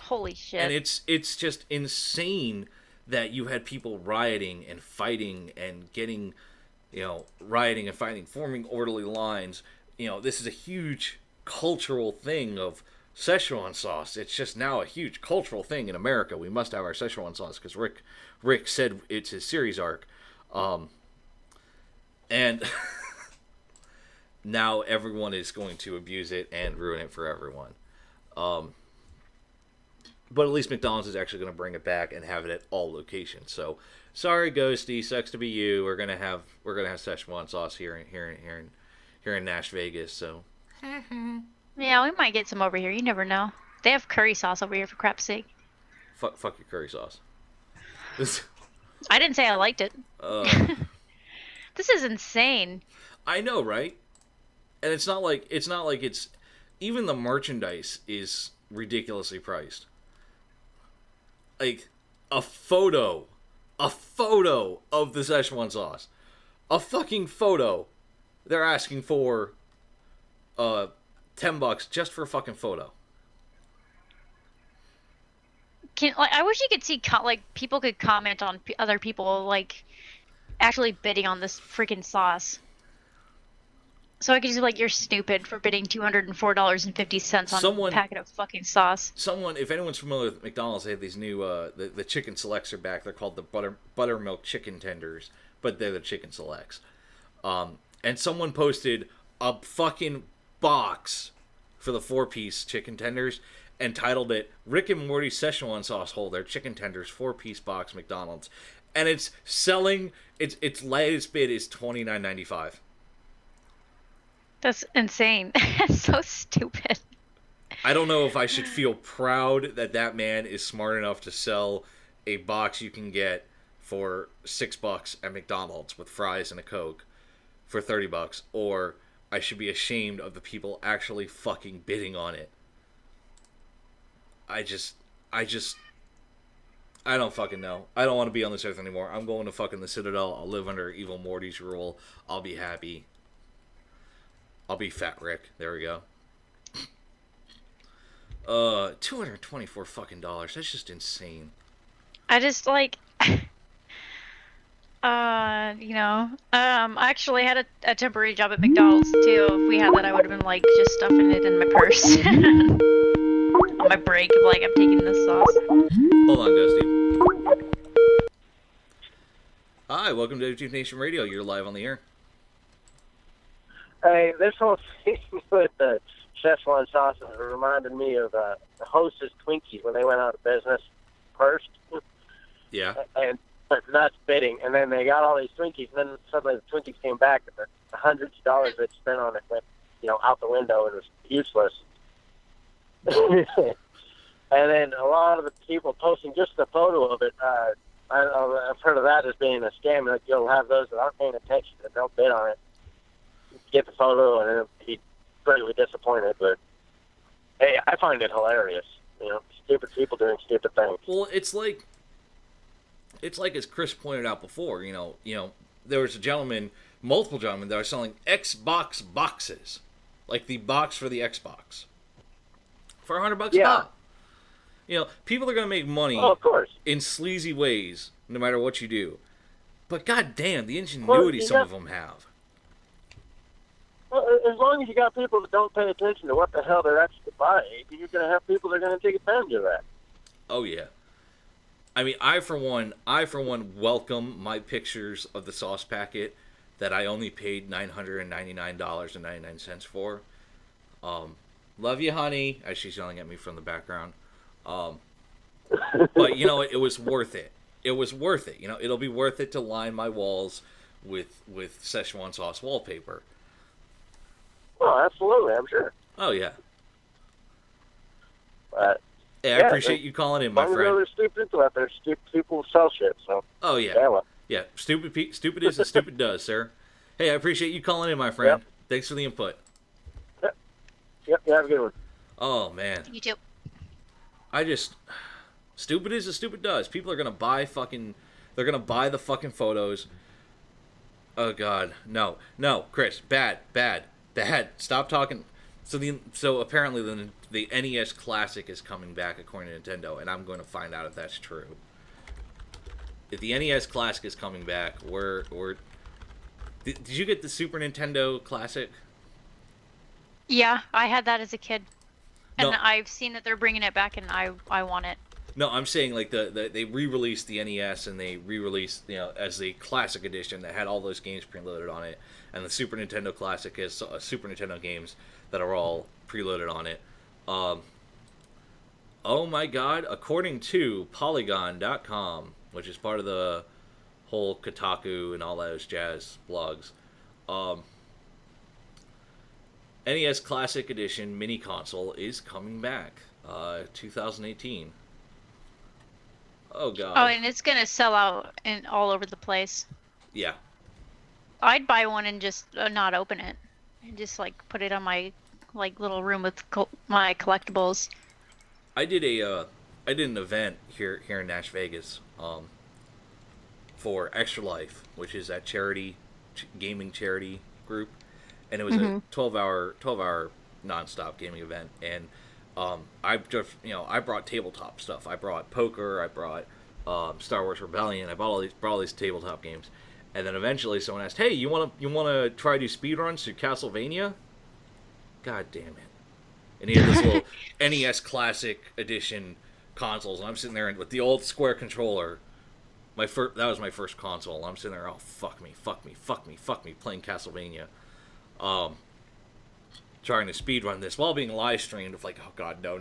Holy shit! And it's just insane that you had people rioting and fighting and getting, rioting and fighting, forming orderly lines. This is a huge cultural thing of Szechuan sauce. It's just now a huge cultural thing in America. We must have our Szechuan sauce because Rick said it's his series arc. And now everyone is going to abuse it and ruin it for everyone. But at least McDonald's is actually going to bring it back and have it at all locations. So, sorry, Ghosty, sucks to be you. We're gonna have Szechuan sauce here in Nash Vegas. So, Yeah, we might get some over here. You never know. They have curry sauce over here, for crap's sake. fuck your curry sauce. I didn't say I liked it. This is insane. I know, right? And it's not like it's even the merchandise is ridiculously priced. Like a photo of the Szechuan sauce, a fucking photo. They're asking for $10 just for a fucking photo. I wish you could see people could comment on other people actually bidding on this freaking sauce. So I could just be like, you're stupid for bidding $204.50 on a packet of fucking sauce. If anyone's familiar with McDonald's, they have these new the chicken selects are back. They're called the buttermilk chicken tenders, but they're the chicken selects. And someone posted a fucking box for the 4-piece chicken tenders and titled it Rick and Morty Szechuan sauce holder chicken tenders 4-piece box McDonald's, and it's selling. Its latest bid is $29.95. That's insane. That's so stupid. I don't know if I should feel proud that man is smart enough to sell a box you can get for $6 at McDonald's with fries and a Coke for $30, or I should be ashamed of the people actually fucking bidding on it. I don't fucking know. I don't want to be on this earth anymore. I'm going to fucking the Citadel. I'll live under Evil Morty's rule. I'll be happy. I'll be Fat Rick. There we go. $224 fucking dollars. That's just insane. I just I actually had a temporary job at McDonald's too. If we had that, I would have been just stuffing it in my purse. On my break, I'm taking this sauce. Hold on, Ghosty. Hi, welcome to WTF Nation Radio. You're live on the air. Hey, this whole thing with the Szechuan sauce reminded me of the Hostess Twinkies when they went out of business first. Yeah. And nuts bidding, and then they got all these Twinkies, and then suddenly the Twinkies came back, and the hundreds of dollars they'd spent on it went, out the window and was useless. And then a lot of the people posting just the photo of it, I've heard of that as being a scam. You'll have those that aren't paying attention and they'll bid on it, get the photo, and it'll be greatly disappointed. But hey, I find it hilarious. You know, stupid people doing stupid things. Well, it's like as Chris pointed out before. You know, there was multiple gentlemen that are selling Xbox boxes, like the box for the Xbox, for $100 a Yeah. pop. You know, people are gonna make money Oh, of course. in sleazy ways, no matter what you do. But goddamn, the ingenuity you some got- of them have. Well, as long as you got people that don't pay attention to what the hell they're actually buying, you're going to have people that are going to take advantage of that. Oh yeah. I mean, I for one welcome my pictures of the sauce packet that I only paid $999.99 for. Love you, honey, as she's yelling at me from the background. But you know, it was worth it. It was worth it. You know, it'll be worth it to line my walls with Szechuan sauce wallpaper. Well, absolutely, I'm sure. Oh yeah. But Hey, I Yeah, appreciate you calling in, as my long as friend. there's stupid people out there, stupid people sell shit. So Oh yeah. yeah, well, Yeah, stupid is as stupid does, sir. Hey, I appreciate you calling in, my friend. Yep. Thanks for the input. yep, you have a good one. Oh man, You too. stupid is as stupid does. People are gonna buy they're gonna buy the fucking photos. Oh god, no, Chris, bad. Stop talking. So apparently the NES Classic is coming back according to Nintendo, and I'm going to find out if that's true. If the NES Classic is coming back, did you get the Super Nintendo Classic? Yeah, I had that as a kid, and No. I've seen that they're bringing it back, and I want it. No, I'm saying like they re-released the NES and they re-released as the Classic Edition that had all those games preloaded on it, and the Super Nintendo Classic is Super Nintendo games that are all preloaded on it. Oh my God! According to Polygon.com, which is part of the whole Kotaku and all those jazz blogs, NES Classic Edition mini console is coming back, 2018. Oh god. Oh, and it's gonna sell out in all over the place. Yeah. I'd buy one and just not open it, and just like put it on my little room with my collectibles. I did an event here in Nash Vegas, for Extra Life, which is that gaming charity group, and it was a 12-hour nonstop gaming event, and I brought tabletop stuff. I brought poker. I brought Star Wars Rebellion. I brought all these tabletop games, and then eventually someone asked, "Hey, you wanna try to do speedruns through Castlevania?" God damn it! And he had this little NES Classic Edition consoles, and I'm sitting there with the old square controller. That was my first console. And I'm sitting there, oh fuck me, playing Castlevania. Trying to speedrun this while being live streamed of like, oh god, no.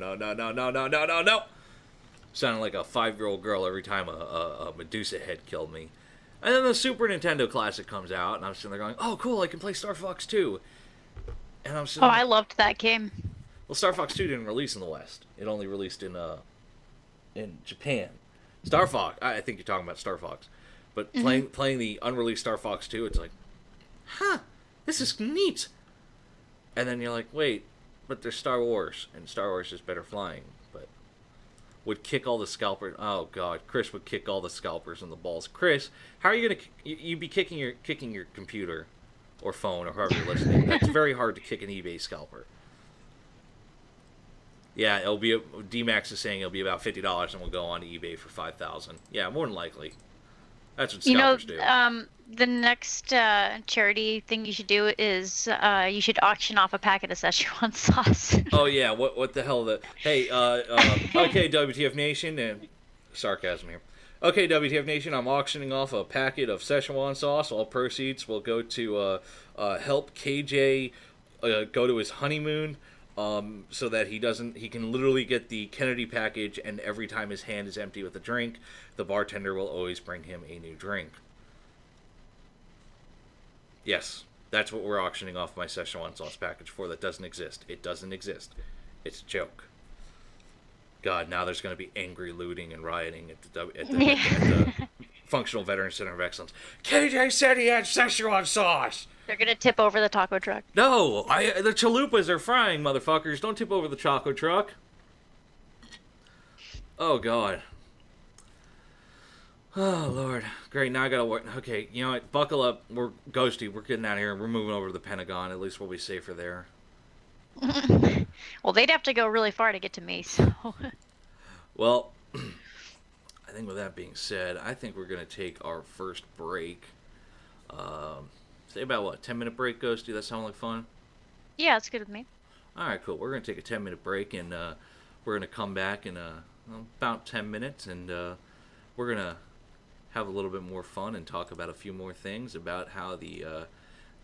Sounding like a 5-year-old girl every time a Medusa head killed me. And then the Super Nintendo Classic comes out, and I'm sitting there going, oh cool, I can play Star Fox 2. And I'm sitting Oh, I loved that game. Well, Star Fox 2 didn't release in the West. It only released in Japan. Star Fox, I think you're talking about Star Fox. But playing the unreleased Star Fox 2, it's like, huh, this is neat. And then you're like, wait, but there's Star Wars, and Star Wars is better flying, but would kick all the scalpers. Oh god, Chris would kick all the scalpers in the balls. Chris, how are you gonna? You'd be kicking your computer, or phone, or however you're listening. That's very hard to kick an eBay scalper. Yeah, it'll be D-Max is saying it'll be about $50, and we'll go on to eBay for $5,000. Yeah, more than likely. That's what scalpers do. The next charity thing you should do is you should auction off a packet of Szechuan sauce. Oh yeah, what the hell? Hey, okay, WTF Nation, and sarcasm here. Okay, WTF Nation, I'm auctioning off a packet of Szechuan sauce. All proceeds will go to help KJ go to his honeymoon, so that he can literally get the Kennedy package, and every time his hand is empty with a drink, the bartender will always bring him a new drink. Yes, that's what we're auctioning off my Szechuan sauce package for. That doesn't exist. It doesn't exist. It's a joke. God, now there's going to be angry looting and rioting at the Functional Veteran Center of Excellence. KJ said he had Szechuan sauce! They're gonna tip over the taco truck. No, the chalupas are frying, motherfuckers. Don't tip over the taco truck. Oh, God. Oh, Lord. Great, now I gotta work. Okay, you know what? Buckle up. We're Ghosty. We're getting out of here. We're moving over to the Pentagon. At least we'll be safer there. Well, they'd have to go really far to get to me, so... Well, I think with that being said, I think we're going to take our first break. Say about, what, 10-minute break, Ghosty? That sound like fun? Yeah, it's good with me. All right, cool. We're going to take a 10-minute break, and we're going to come back in about 10 minutes, and we're going to have a little bit more fun and talk about a few more things about how the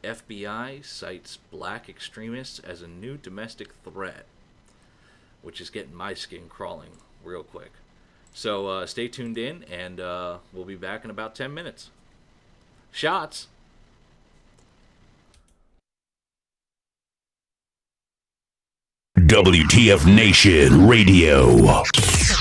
FBI cites black extremists as a new domestic threat, which is getting my skin crawling real quick. So stay tuned in, and we'll be back in about 10 minutes. Shots! WTF Nation Radio. Change.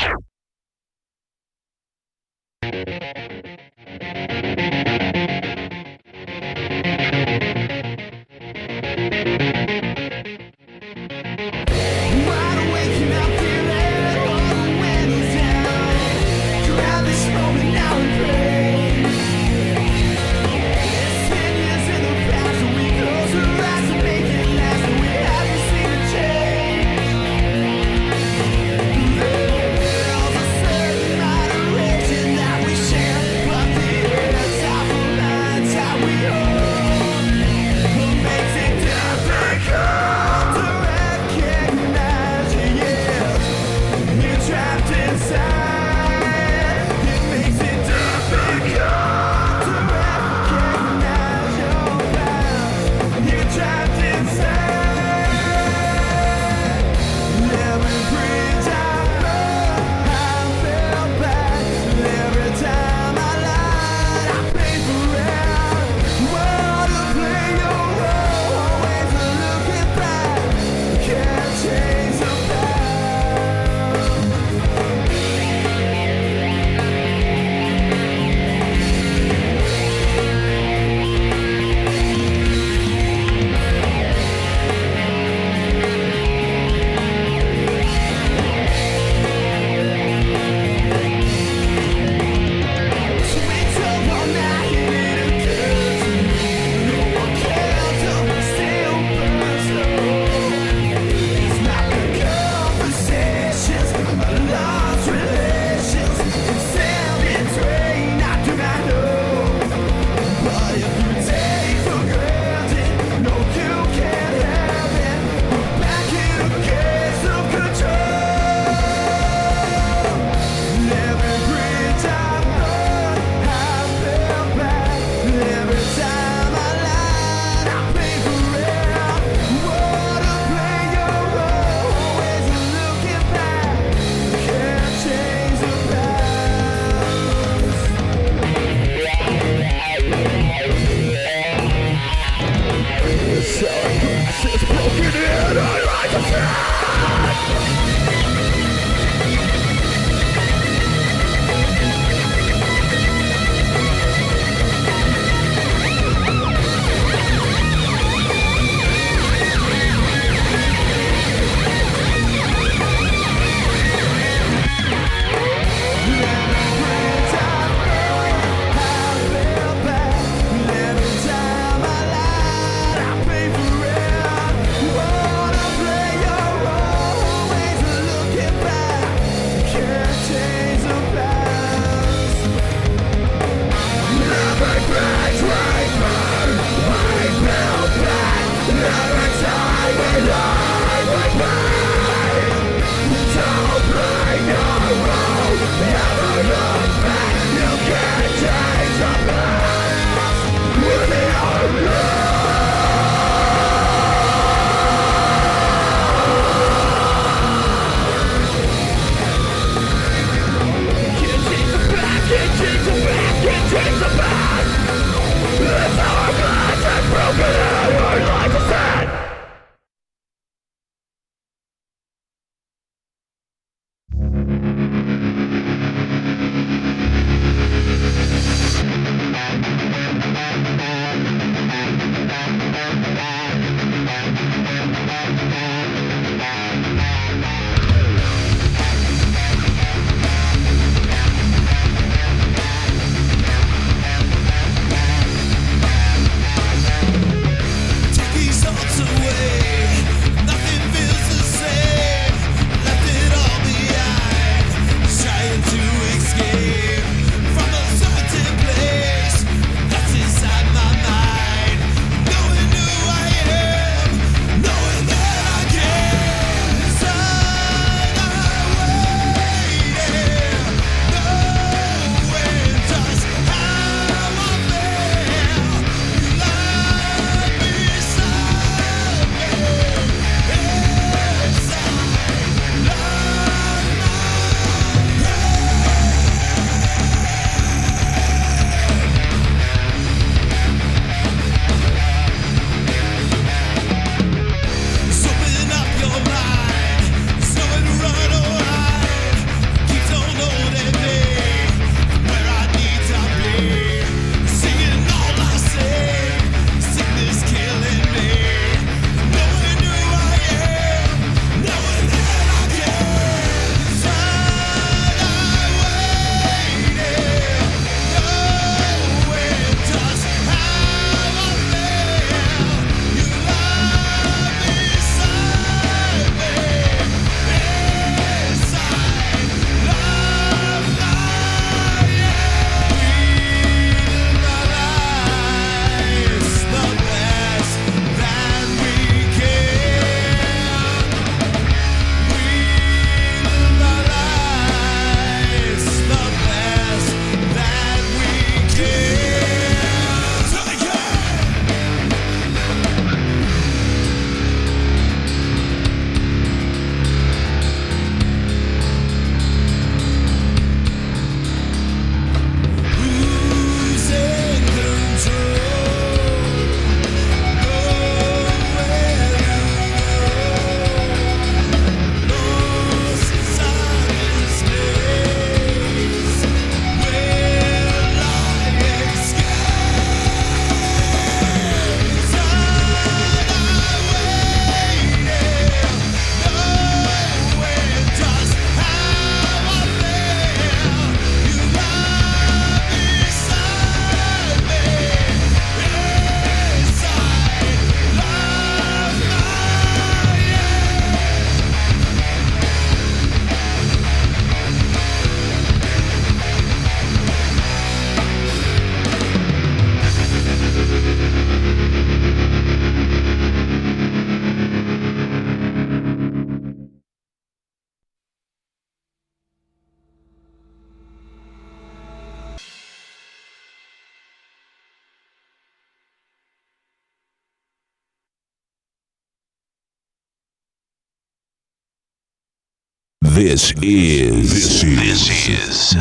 This is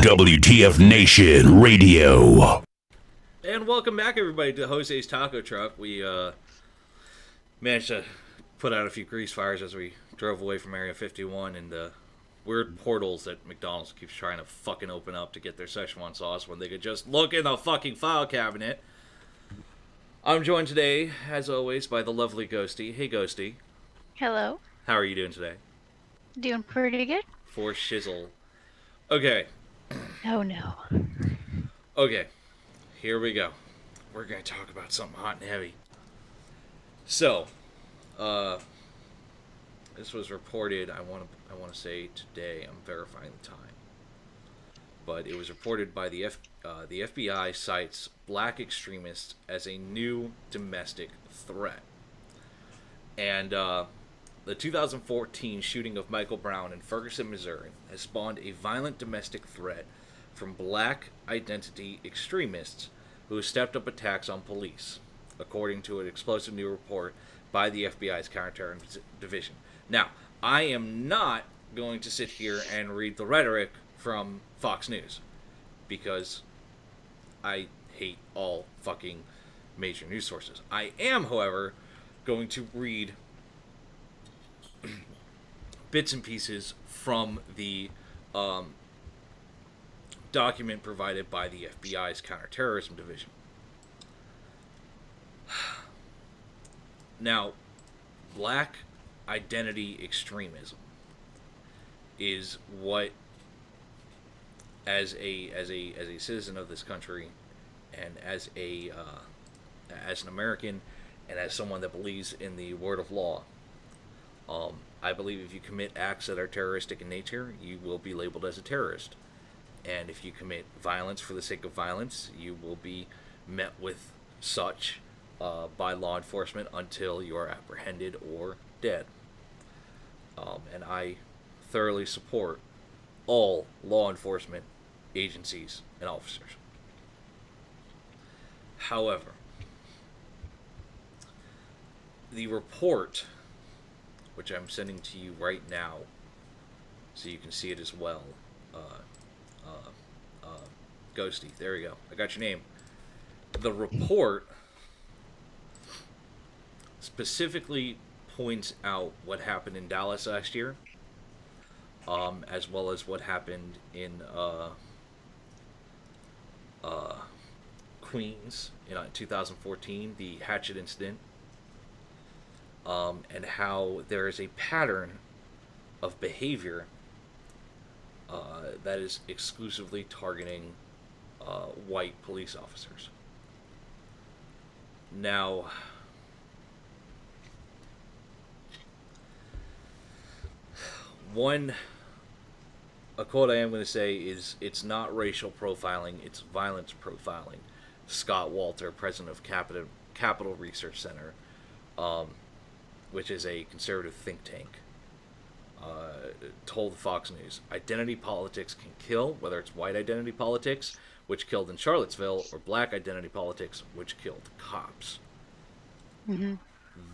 WTF Nation Radio. And welcome back, everybody, to Jose's Taco Truck. We managed to put out a few grease fires as we drove away from Area 51 and the weird portals that McDonald's keeps trying to fucking open up to get their Szechuan sauce when they could just look in the fucking file cabinet. I'm joined today, as always, by the lovely Ghosty. Hey, Ghosty. Hello. How are you doing today? Doing pretty good. For shizzle. Okay. Oh no. Okay. Here we go. We're going to talk about something hot and heavy. So, this was reported, I want to say today, I'm verifying the time. But it was reported by the FBI cites black extremists as a new domestic threat. And the 2014 shooting of Michael Brown in Ferguson, Missouri has spawned a violent domestic threat from black identity extremists who stepped up attacks on police, according to an explosive new report by the FBI's Counterterrorism Division. Now, I am not going to sit here and read the rhetoric from Fox News, because I hate all fucking major news sources. I am, however, going to read bits and pieces from the document provided by the FBI's Counterterrorism Division. Now, black identity extremism is what, as a citizen of this country, and as an American, and as someone that believes in the word of law, I believe if you commit acts that are terroristic in nature, you will be labeled as a terrorist. And if you commit violence for the sake of violence, you will be met with such by law enforcement until you are apprehended or dead. And I thoroughly support all law enforcement agencies and officers. However, the report, which I'm sending to you right now, so you can see it as well. Ghosty, there we go. I got your name. The report specifically points out what happened in Dallas last year, as well as what happened in Queens in 2014, the hatchet incident. And how there is a pattern of behavior that is exclusively targeting white police officers. Now, a quote I am going to say is, "It's not racial profiling, it's violence profiling." Scott Walter, president of Capital Research Center, which is a conservative think tank, told Fox News, "Identity politics can kill, whether it's white identity politics, which killed in Charlottesville, or black identity politics, which killed cops." Mm-hmm.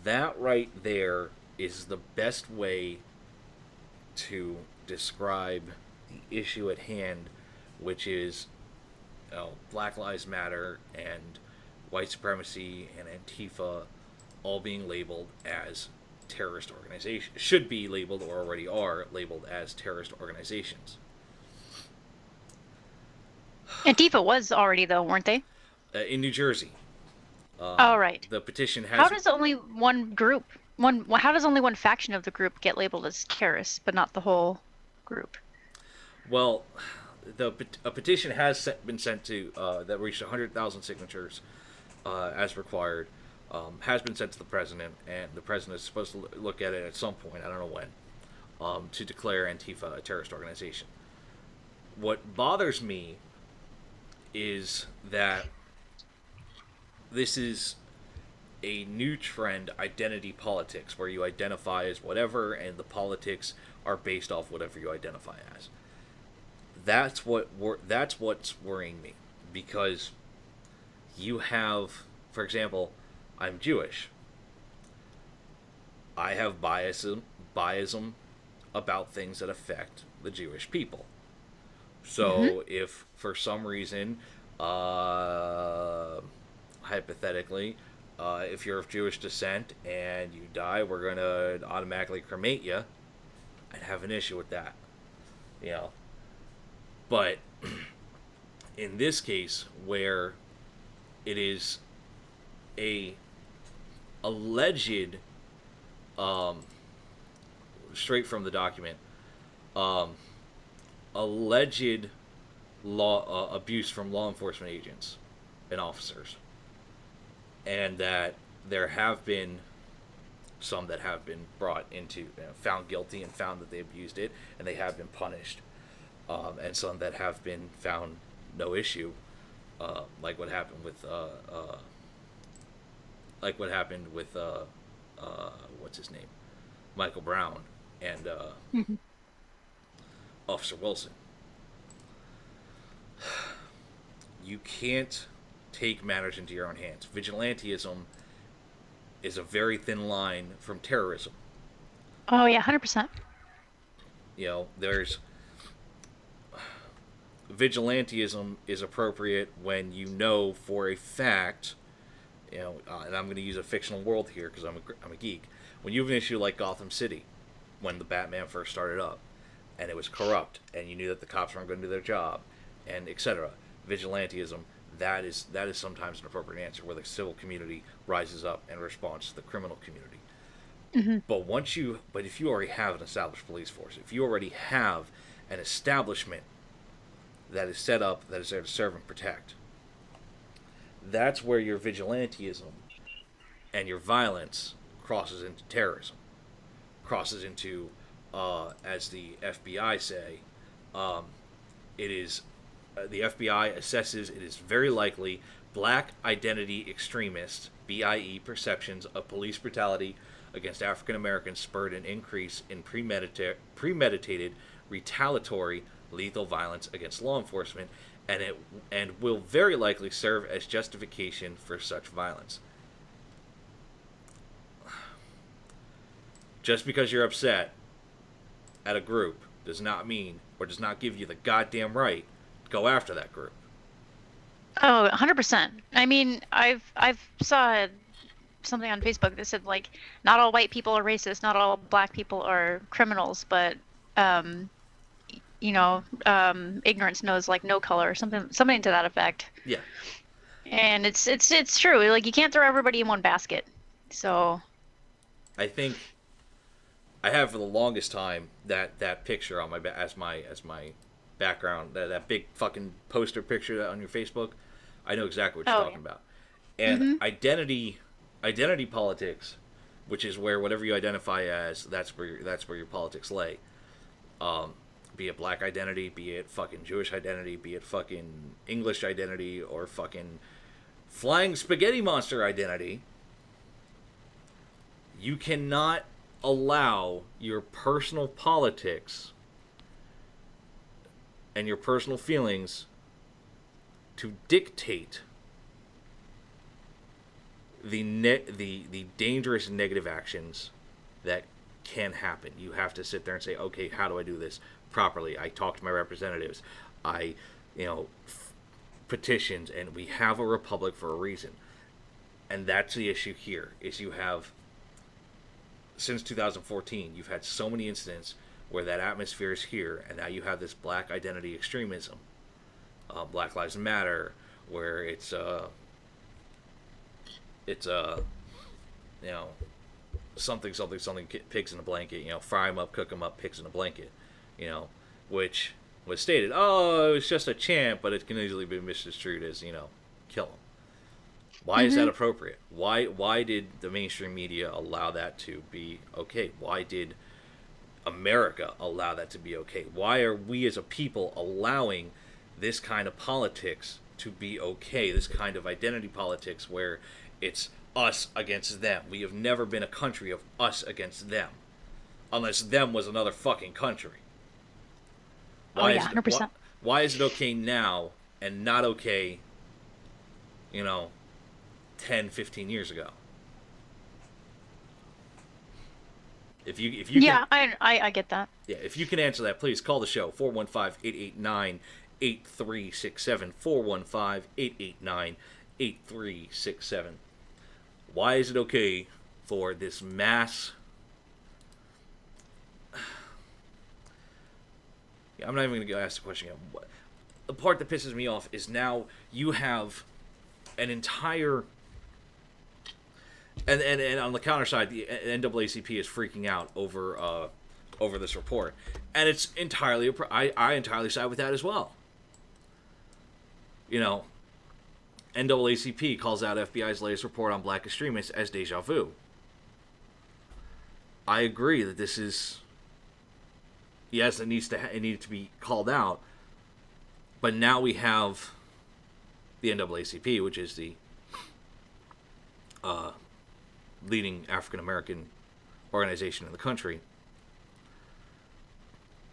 That right there is the best way to describe the issue at hand, which is Black Lives Matter and white supremacy and Antifa all being labeled as terrorist organizations, should be labeled or already are labeled as terrorist organizations. Antifa was already, though, weren't they? In New Jersey. Oh, right. The petition has... How does only one group, how does only one faction of the group get labeled as terrorists, but not the whole group? Well, a petition has been sent to, that reached 100,000 signatures, as required, has been sent to the president, and the president is supposed to look at it at some point, I don't know when, to declare Antifa a terrorist organization. What bothers me is that this is a new trend, identity politics, where you identify as whatever, and the politics are based off whatever you identify as. That's what's worrying me, because you have, for example, I'm Jewish. I have biasm about things that affect the Jewish people. So if for some reason, hypothetically, if you're of Jewish descent and you die, we're going to automatically cremate you. I'd have an issue with that. You know. But in this case, where it is a alleged, straight from the document, alleged abuse from law enforcement agents and officers, and that there have been some that have been brought into, found guilty and found that they abused it, and they have been punished, and some that have been found no issue, like what happened with what's his name, Michael Brown and Officer Wilson. You can't take matters into your own hands. Vigilantism is a very thin line from terrorism. Oh yeah, 100%. You know, there's vigilantism is appropriate when you know for a fact, you know, and I'm going to use a fictional world here because I'm a geek. When you have an issue like Gotham City, when the Batman first started up, and it was corrupt, and you knew that the cops weren't going to do their job, and etc. Vigilantism, that is sometimes an appropriate answer, where the civil community rises up and responds to the criminal community. But if you already have an established police force, if you already have an establishment that is set up, that is there to serve and protect, that's where your vigilantism and your violence crosses into terrorism, crosses into, as the FBI say, it is, the FBI assesses it is very likely black identity extremists, BIE, perceptions of police brutality against African Americans spurred an increase in premeditated, retaliatory, lethal violence against law enforcement, and will very likely serve as justification for such violence. Just because you're upset at a group does not mean, or does not give you the goddamn right to go after that group. Oh, 100%. I mean, I've saw something on Facebook that said, like, not all white people are racist, not all black people are criminals, but ignorance knows like no color, or something to that effect. Yeah. And it's true. Like, you can't throw everybody in one basket. So I think I have for the longest time that picture on my as my background, that big fucking poster picture on your Facebook. I know exactly what you're talking about. And identity politics, which is where whatever you identify as, that's where your politics lay. Be it black identity, be it fucking Jewish identity, be it fucking English identity, or fucking flying spaghetti monster identity. You cannot allow your personal politics and your personal feelings to dictate the dangerous negative actions that can happen. You have to sit there and say, okay, how do I do this properly? I talk to my representatives. I, petitions, and we have a republic for a reason. And that's the issue here, is you have, since 2014, you've had so many incidents where that atmosphere is here, and now you have this black identity extremism, Black Lives Matter, where it's something, pigs in a blanket, fry them up, cook them up, pigs in a blanket, which was stated, oh, it was just a chant, but it can easily be misconstrued as, kill them. Why is that appropriate? Why did the mainstream media allow that to be okay? Why did America allow that to be okay? Why are we as a people allowing this kind of politics to be okay? This kind of identity politics where it's us against them. We have never been a country of us against them, unless them was another fucking country. Why 100%. Why is it okay now and not okay, 10, 15 years ago? If you Yeah, can, I get that. yeah, if you can answer that, please call the show 415-889-8367 415-889-8367. Why is it okay for this mass? Yeah, I'm not even going to ask the question again. The part that pisses me off is now you have an entire. And on the counter side, the NAACP is freaking out over this report, and it's entirely I entirely side with that as well. You know, NAACP calls out FBI's latest report on black extremists as deja vu. I agree that this is, yes, it needs to be called out, but now we have the NAACP, which is the leading African American organization in the country.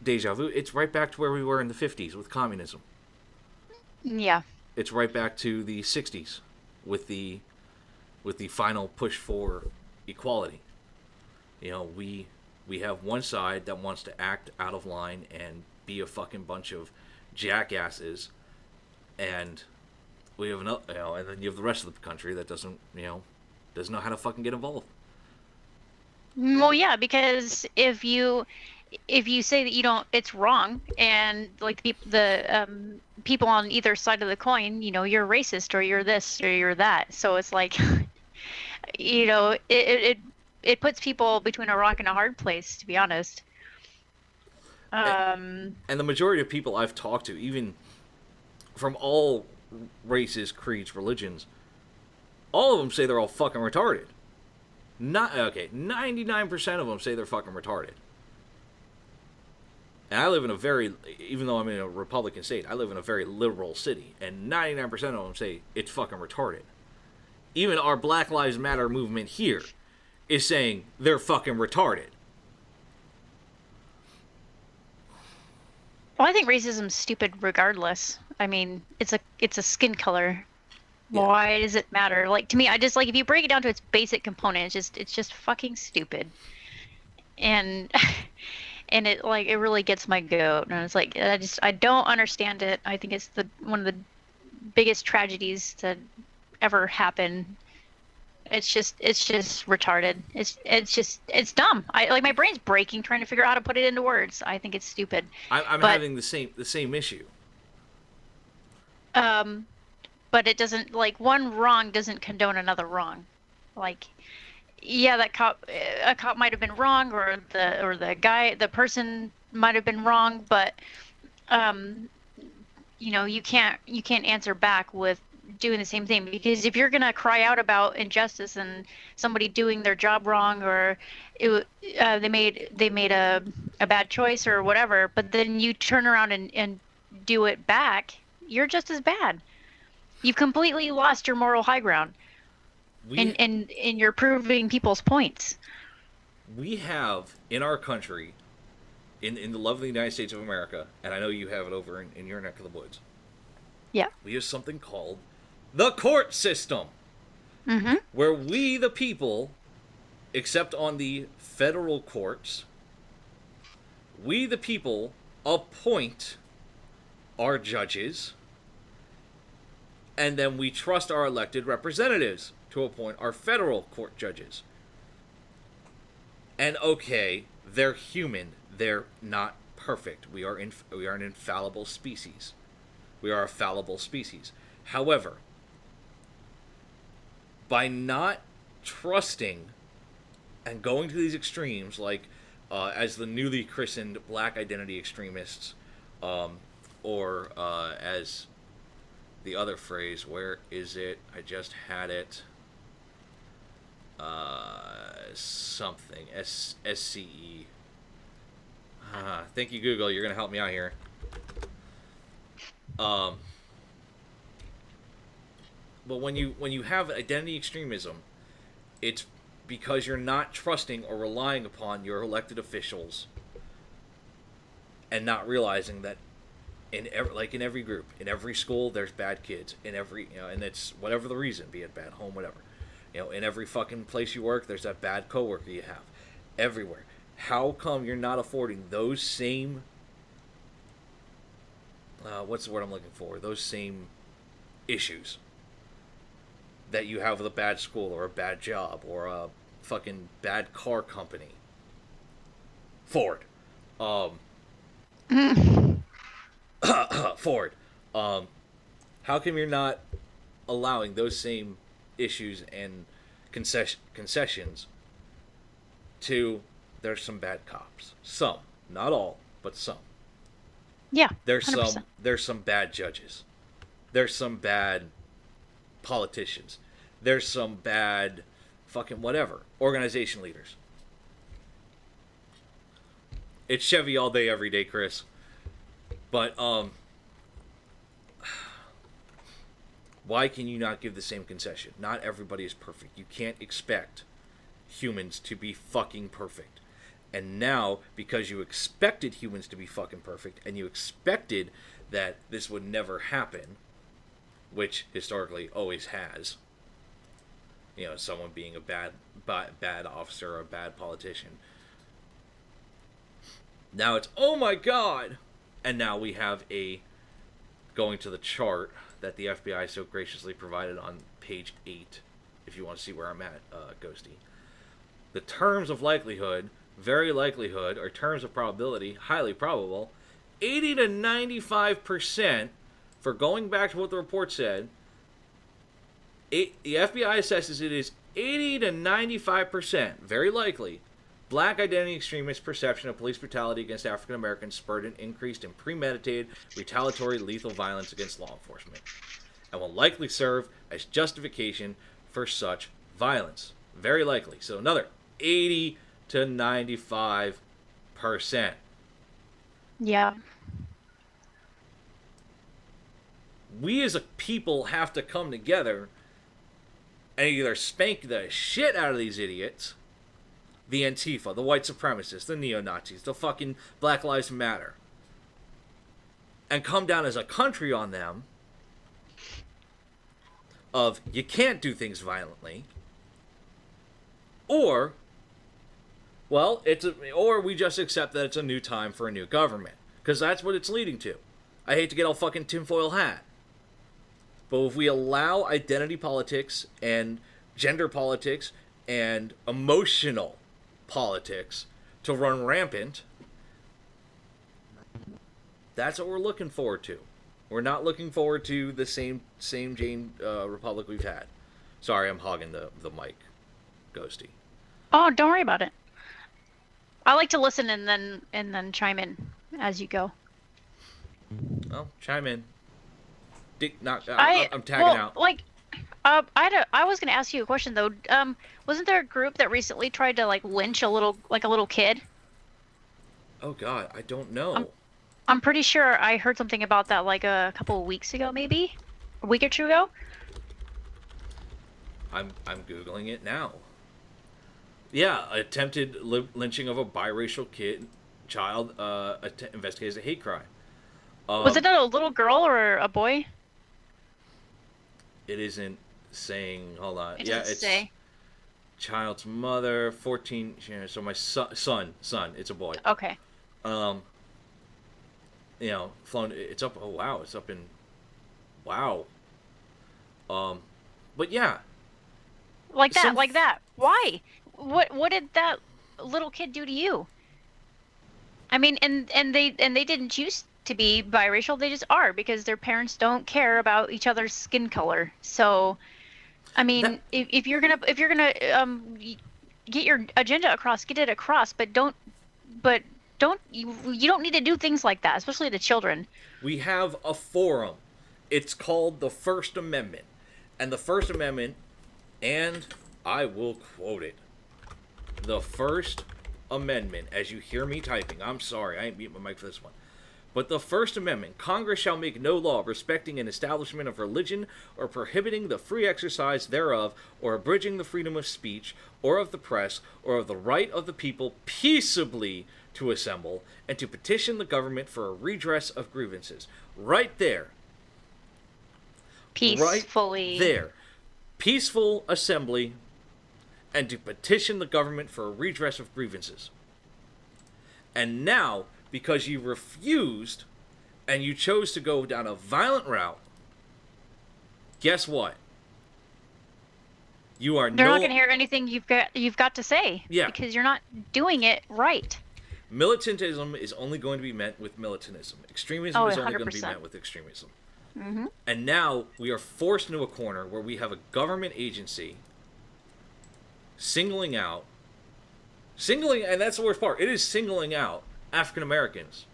Deja vu. It's right back to where we were in the 50s with communism. Yeah. It's right back to the 60s with the final push for equality. You know, we have one side that wants to act out of line and be a fucking bunch of jackasses, and we have another, you know, and then you have the rest of the country that doesn't know how to fucking get involved. Well, yeah, because if you say that you don't, it's wrong, and like the people on either side of the coin, you know, you're racist or you're this or you're that. So it's like, you know, it puts people between a rock and a hard place, to be honest. And the majority of people I've talked to, even from all races, creeds, religions, all of them say they're all fucking retarded. 99% of them say they're fucking retarded. And I live in a very, even though I'm in a Republican state, I live in a very liberal city, and 99% of them say it's fucking retarded. Even our Black Lives Matter movement here is saying they're fucking retarded. Well, I think racism's stupid regardless. I mean, it's a skin color. Yeah. Why does it matter? Like, to me, I just, like, if you break it down to its basic component, it's just fucking stupid. And and it, like, it really gets my goat. And it's like, I don't understand it. I think it's one of the biggest tragedies to ever happen. It's just retarded. It's dumb. Like, my brain's breaking trying to figure out how to put it into words. I think it's stupid. I'm having the same issue. But it doesn't, like, one wrong doesn't condone another wrong. Like, yeah, a cop might have been wrong, or the person might have been wrong, but you know, you can't answer back with doing the same thing, because if you're gonna cry out about injustice and somebody doing their job wrong, or they made a bad choice or whatever, but then you turn around and do it back, you're just as bad. You've completely lost your moral high ground, and you're proving people's points. We have in our country, in the lovely United States of America, and I know you have it over in your neck of the woods. Yeah. We have something called the court system, where we, the people, except on the federal courts, we, the people, appoint our judges, and then we trust our elected representatives to appoint our federal court judges. And okay, they're human. They're not perfect. We are an infallible species. We are a fallible species. However, by not trusting and going to these extremes, like as the newly christened black identity extremists, or as the other phrase, where is it? I just had it. Something. SCE. Thank you, Google. You're going to help me out here. But when you have identity extremism, it's because you're not trusting or relying upon your elected officials, and not realizing that in every group, in every school, there's bad kids. In every, and it's whatever the reason, be it bad home, whatever. In every fucking place you work, there's that bad coworker you have. Everywhere. how come you're not affording those same, what's the word I'm looking for? Those same issues that you have with a bad school or a bad job or a fucking bad car company. Ford. Ford. How come you're not allowing those same issues and concessions to, there's some bad cops. Some. Not all, but some. Yeah. There's 100%. some bad judges. There's some bad politicians. There's some bad fucking whatever. Organization leaders. It's Chevy all day, every day, Chris. But, why can you not give the same concession? Not everybody is perfect. You can't expect humans to be fucking perfect. And now, because you expected humans to be fucking perfect, and you expected that this would never happen, which historically always has, you know, someone being a bad officer or a bad politician. Now it's, oh my god! And now we have going to the chart that the FBI so graciously provided on page 8, if you want to see where I'm at, Ghosty. The terms of likelihood, very likelihood, or terms of probability, highly probable, 80 to 95%, for going back to what the report said, the FBI assesses it is 80 to 95%, very likely, black identity extremist perception of police brutality against African Americans spurred an increase in premeditated, retaliatory, lethal violence against law enforcement, and will likely serve as justification for such violence. Very likely. So another 80 to 95%. Yeah. We as a people have to come together and either spank the shit out of these idiots, the Antifa, the white supremacists, the neo-Nazis, the fucking Black Lives Matter, and come down as a country on them of, you can't do things violently, or, well, or we just accept that it's a new time for a new government, because that's what it's leading to. I hate to get all fucking tinfoil hat, but if we allow identity politics and gender politics and emotional politics to run rampant, that's what we're looking forward to. We're not looking forward to the same Jane Republic we've had. Sorry, I'm hogging the mic, Ghosty. Oh, don't worry about it. I like to listen and then chime in as you go. Well, chime in. I'm tagging out. Like, I was gonna ask you a question though. Wasn't there a group that recently tried to like lynch a little kid? Oh God, I don't know. I'm pretty sure I heard something about that like a couple of weeks ago, maybe a week or two ago. I'm googling it now. Yeah, attempted lynching of a biracial child investigated as a hate crime. Was it a little girl or a boy? It isn't saying. Hold on. It Yeah, doesn't it's say. Child's mother, 14. So my son. It's a boy. Okay. You know, flown. It's up. Oh wow, it's up in. Wow. But yeah. Like that. Why? What did that little kid do to you? I mean, and they didn't choose to be biracial. They just are because their parents don't care about each other's skin color. So, I mean, if you're gonna get your agenda across, get it across. But you don't need to do things like that, especially to children. We have a forum. It's called the First Amendment, and the First Amendment, and I will quote it. The First Amendment, as you hear me typing, I'm sorry, I ain't muting my mic for this one. But the First Amendment, Congress shall make no law respecting an establishment of religion or prohibiting the free exercise thereof or abridging the freedom of speech or of the press or of the right of the people peaceably to assemble and to petition the government for a redress of grievances. Right there. Peacefully. Right there. Peaceful assembly and to petition the government for a redress of grievances. And now, because you refused and you chose to go down a violent route, guess what? You are They're not going to hear anything you've got to say. Yeah. Because you're not doing it right. Militantism is only going to be met with militantism. Extremism is only going to be 100%. met with extremism. Mm-hmm. And now we are forced into a corner where we have a government agency singling, and that's the worst part. It is singling out African Americans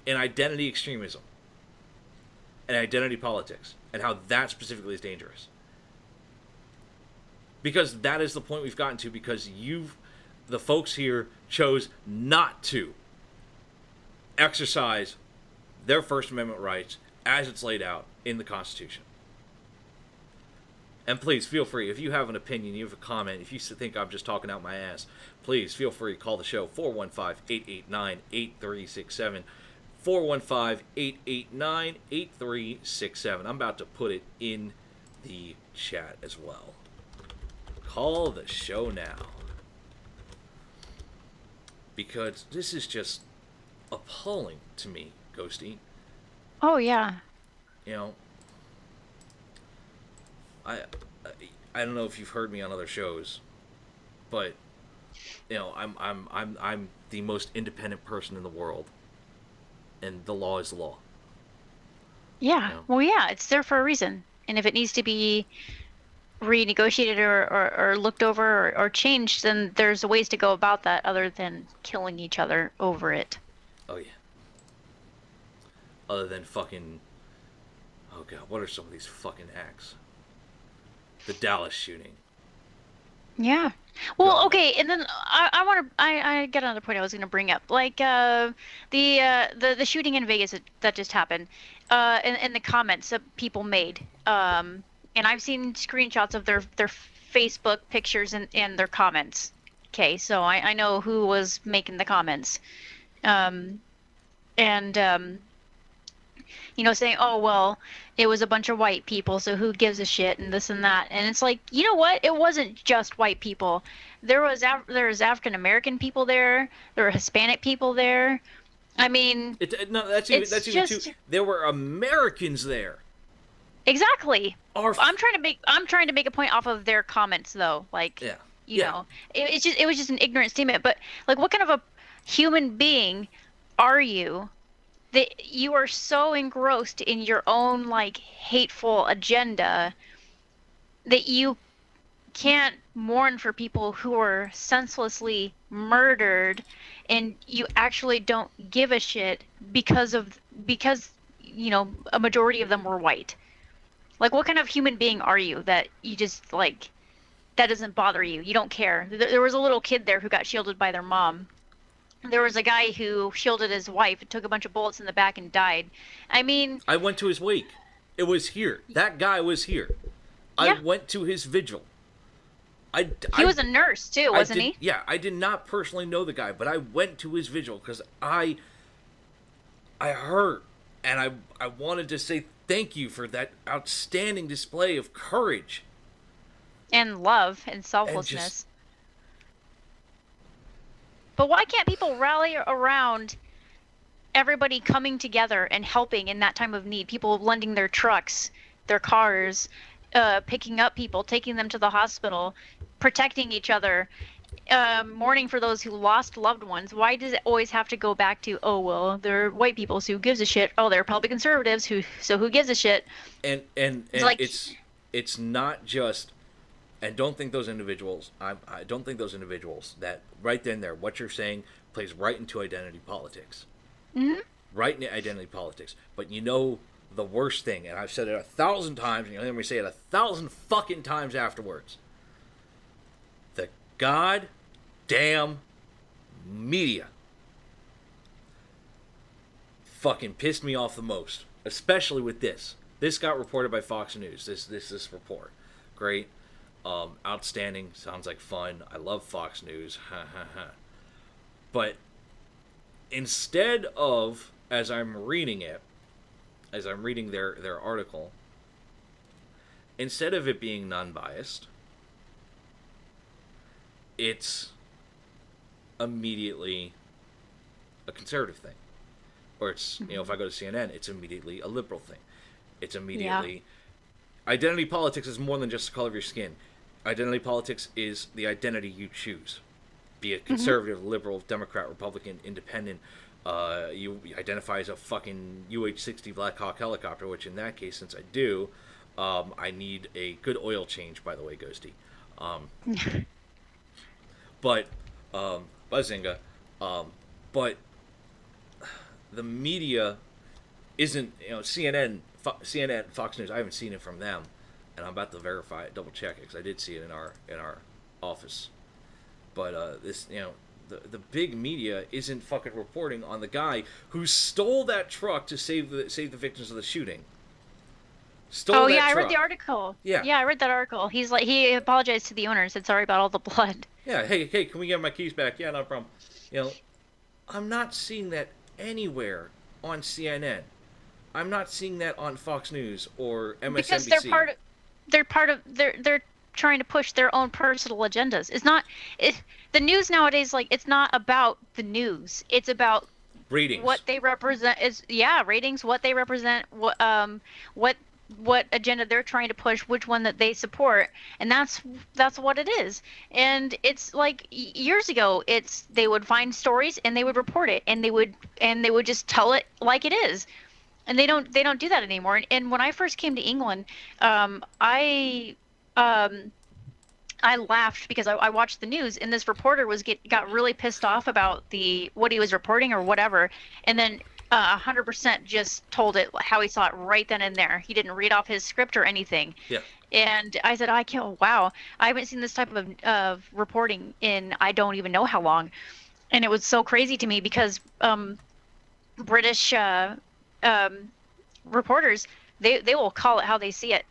in identity extremism and identity politics, and how that specifically is dangerous. Because that is the point we've gotten to, because the folks here chose not to exercise their First Amendment rights as it's laid out in the Constitution. And please feel free, if you have an opinion, you have a comment, if you think I'm just talking out my ass, please feel free to call the show, 415-889-8367. 415-889-8367. I'm about to put it in the chat as well. Call the show now. Because this is just appalling to me, Ghosty. Oh, yeah. You know, I don't know if you've heard me on other shows, but you know, I'm the most independent person in the world, and the law is the law. Yeah. You know? Well, yeah, it's there for a reason. And if it needs to be renegotiated or looked over or changed, then there's ways to go about that other than killing each other over it. Oh, yeah. Other than fucking... Oh, God, what are some of these fucking acts? The Dallas shooting. Yeah. Well, God. okay, and then I got another point I was going to bring up, like the shooting in Vegas that just happened, and the comments that people made, and I've seen screenshots of their Facebook pictures and their comments. Okay, so I know who was making the comments, and you know, saying, oh, well, it was a bunch of white people, so who gives a shit, and this and that. And it's like, you know what? It wasn't just white people. There was African-American people there. There were Hispanic people there. I mean... that's even too... There were Americans there. Exactly. I'm trying to make a point off of their comments, though. Like, yeah. You know, it was just an ignorant statement. But, like, what kind of a human being are you that you are so engrossed in your own, like, hateful agenda that you can't mourn for people who are senselessly murdered, and you actually don't give a shit because you know, a majority of them were white? Like, what kind of human being are you that you just, like, that doesn't bother you? You don't care. There was a little kid there who got shielded by their mom. There was a guy who shielded his wife and took a bunch of bullets in the back and died. I mean... I went to his wake. It was here. That guy was here. Yeah. I went to his vigil. He was a nurse, too, wasn't he? Yeah, I did not personally know the guy, but I went to his vigil because I heard, and I wanted to say thank you for that outstanding display of courage. And love and selflessness. But why can't people rally around everybody coming together and helping in that time of need? People lending their trucks, their cars, picking up people, taking them to the hospital, protecting each other, mourning for those who lost loved ones. Why does it always have to go back to, oh, well, they're white people, so who gives a shit? Oh, they're probably conservatives, so who gives a shit? And it's not just... And don't think those individuals, I don't think those individuals that right then there, what you're saying plays right into identity politics. Mm-hmm. Right into identity politics. But you know the worst thing, and I've said it 1,000 times, and you'll hear me say it 1,000 fucking times afterwards. The goddamn media fucking pissed me off the most. Especially with this. This got reported by Fox News, this report. Great. Outstanding. Sounds like fun. I love Fox News. But instead of, as I'm reading their article, instead of it being non-biased, it's immediately a conservative thing, or it's if I go to CNN, it's immediately a liberal thing. It's immediately identity politics is more than just the color of your skin. Identity politics is the identity you choose, be it conservative, liberal, Democrat, Republican, independent. You identify as a fucking UH-60 Black Hawk helicopter, which in that case, since I do, I need a good oil change, by the way, Ghosty. But Buzzinga, but the media isn't, CNN, Fox News. I haven't seen it from them, and I'm about to verify it, double check it, because I did see it in our office. But this, the big media isn't fucking reporting on the guy who stole that truck to save the victims of the shooting. I read the article. Yeah, I read that article. He apologized to the owner and said sorry about all the blood. Yeah, hey, can we get my keys back? Yeah, no problem. I'm not seeing that anywhere on CNN. I'm not seeing that on Fox News or MSNBC. Because they're trying to push their own personal agendas. The news nowadays, it's not about the news. It's about ratings. What they represent ratings, what they represent, what agenda they're trying to push, which one that they support, and that's what it is. And it's like years ago, they would find stories and they would report it, and they would just tell it like it is. And they don't do that anymore. And when I first came to England, I laughed because I watched the news, and this reporter got really pissed off about what he was reporting or whatever, and then 100% just told it how he saw it right then and there. He didn't read off his script or anything. Yeah. And I said, wow, I haven't seen this type of reporting in I don't even know how long. And it was so crazy to me because British reporters, they will call it how they see it,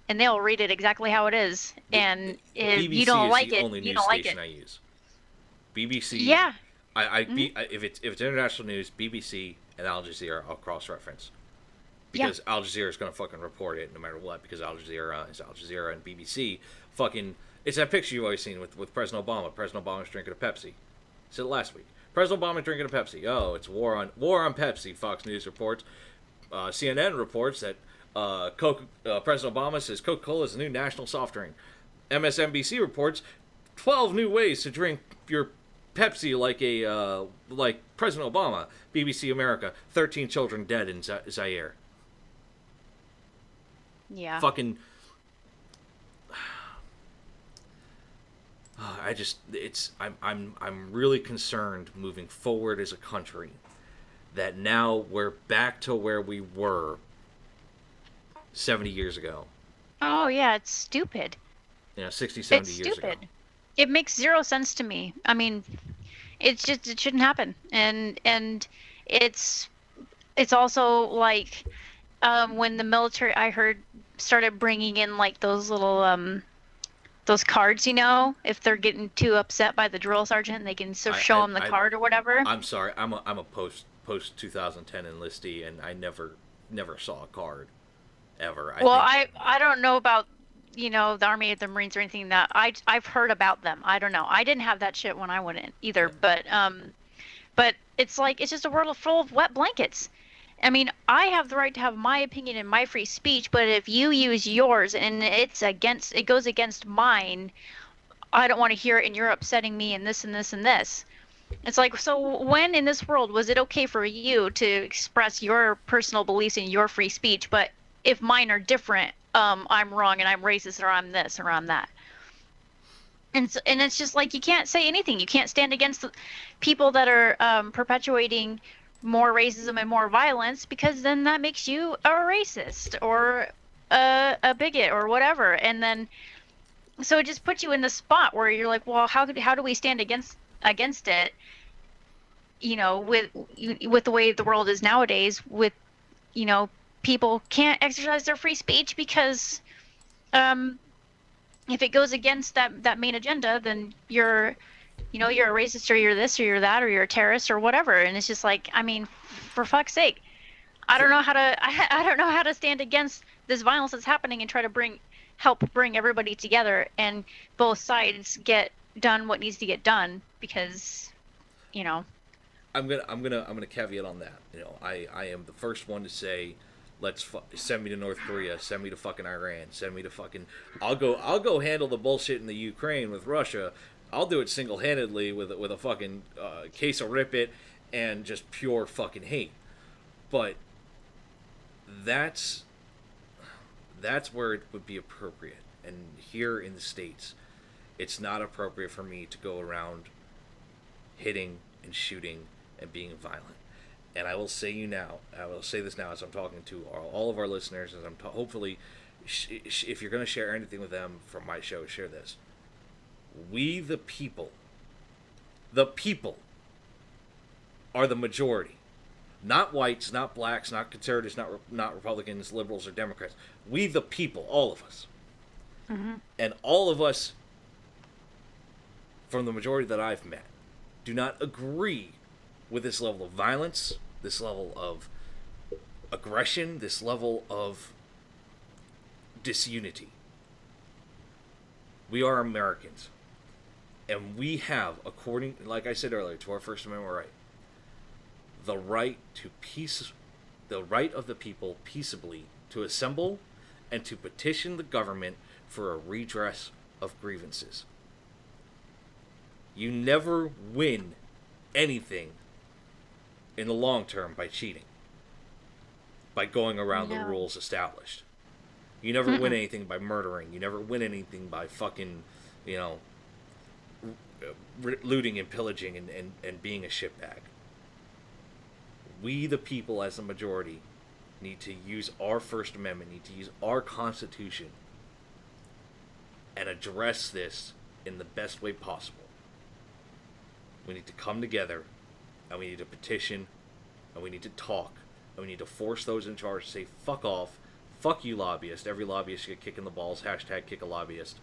and they'll read it exactly how it is. And if BBC you don't like is the it, only you news don't like station it. I use. BBC. Yeah. If it's international news, BBC and Al Jazeera, I'll cross-reference, because Al Jazeera is gonna fucking report it no matter what, because Al Jazeera is Al Jazeera, and BBC fucking, it's that picture you've always seen with President Obama. President Obama's drinking a Pepsi. Said it last week. President Obama drinking a Pepsi. Oh, it's war on Pepsi. Fox News reports. CNN reports that President Obama says Coca-Cola is the new national soft drink. MSNBC reports 12 new ways to drink your Pepsi like President Obama. BBC America, 13 children dead in Zaire. Yeah. Fucking. I'm really concerned moving forward as a country that now we're back to where we were 70 years ago. Oh yeah, it's stupid. 60, 70 it's years stupid. ago. It makes zero sense to me. I mean, it shouldn't happen. And it's also like when the military, I heard, started bringing in like those little those cards, if they're getting too upset by the drill sergeant, they can sort of show them the card or whatever. I'm sorry, I'm a post 2010 enlistee, and I never saw a card ever. I don't know about the Army or the Marines or anything that I've heard about them. I don't know. I didn't have that shit when I went in either. But it's like, it's just a world full of wet blankets. I mean, I have the right to have my opinion and my free speech, but if you use yours and it goes against mine, I don't want to hear it, and you're upsetting me and this and this and this. It's like, so when in this world was it okay for you to express your personal beliefs and your free speech, but if mine are different, I'm wrong and I'm racist or I'm this or I'm that? And it's just like, you can't say anything. You can't stand against the people that are perpetuating more racism and more violence, because then that makes you a racist or a bigot or whatever. And then so it just puts you in the spot where you're like, well, how do we stand against it, with the way the world is nowadays, with people can't exercise their free speech because if it goes against that main agenda, then you're you're a racist, or you're this, or you're that, or you're a terrorist, or whatever. And it's just like, I mean, for fuck's sake, I don't know how to stand against this violence that's happening and try to help bring everybody together and both sides get done what needs to get done, because I'm gonna caveat on that. You know, I am the first one to say, send me to North Korea, send me to fucking Iran, send me to fucking. I'll go handle the bullshit in the Ukraine with Russia. I'll do it single-handedly with a fucking case of Rip It and just pure fucking hate. But that's where it would be appropriate. And here in the States, it's not appropriate for me to go around hitting and shooting and being violent. And I will say this now as I'm talking to all of our listeners, as I'm hopefully, if you're going to share anything with them from my show, share this. We the people are the majority. Not whites, not blacks, not conservatives, not Republicans, liberals, or Democrats. We the people, all of us. Mm-hmm. And all of us, from the majority that I've met, do not agree with this level of violence, this level of aggression, this level of disunity. We are Americans. And we have, according, like I said earlier, to our First Amendment right, the right of the people peaceably to assemble and to petition the government for a redress of grievances. You never win anything in the long term by cheating, by going around the rules established. You never win anything by murdering. You never win anything by fucking, looting and pillaging and being a shitbag. We, the people, as the majority, need to use our First Amendment, need to use our Constitution, and address this in the best way possible. We need to come together, and we need to petition, and we need to talk, and we need to force those in charge to say, fuck off, fuck you lobbyists. Every lobbyist should get kicked in the balls, hashtag kick a lobbyist.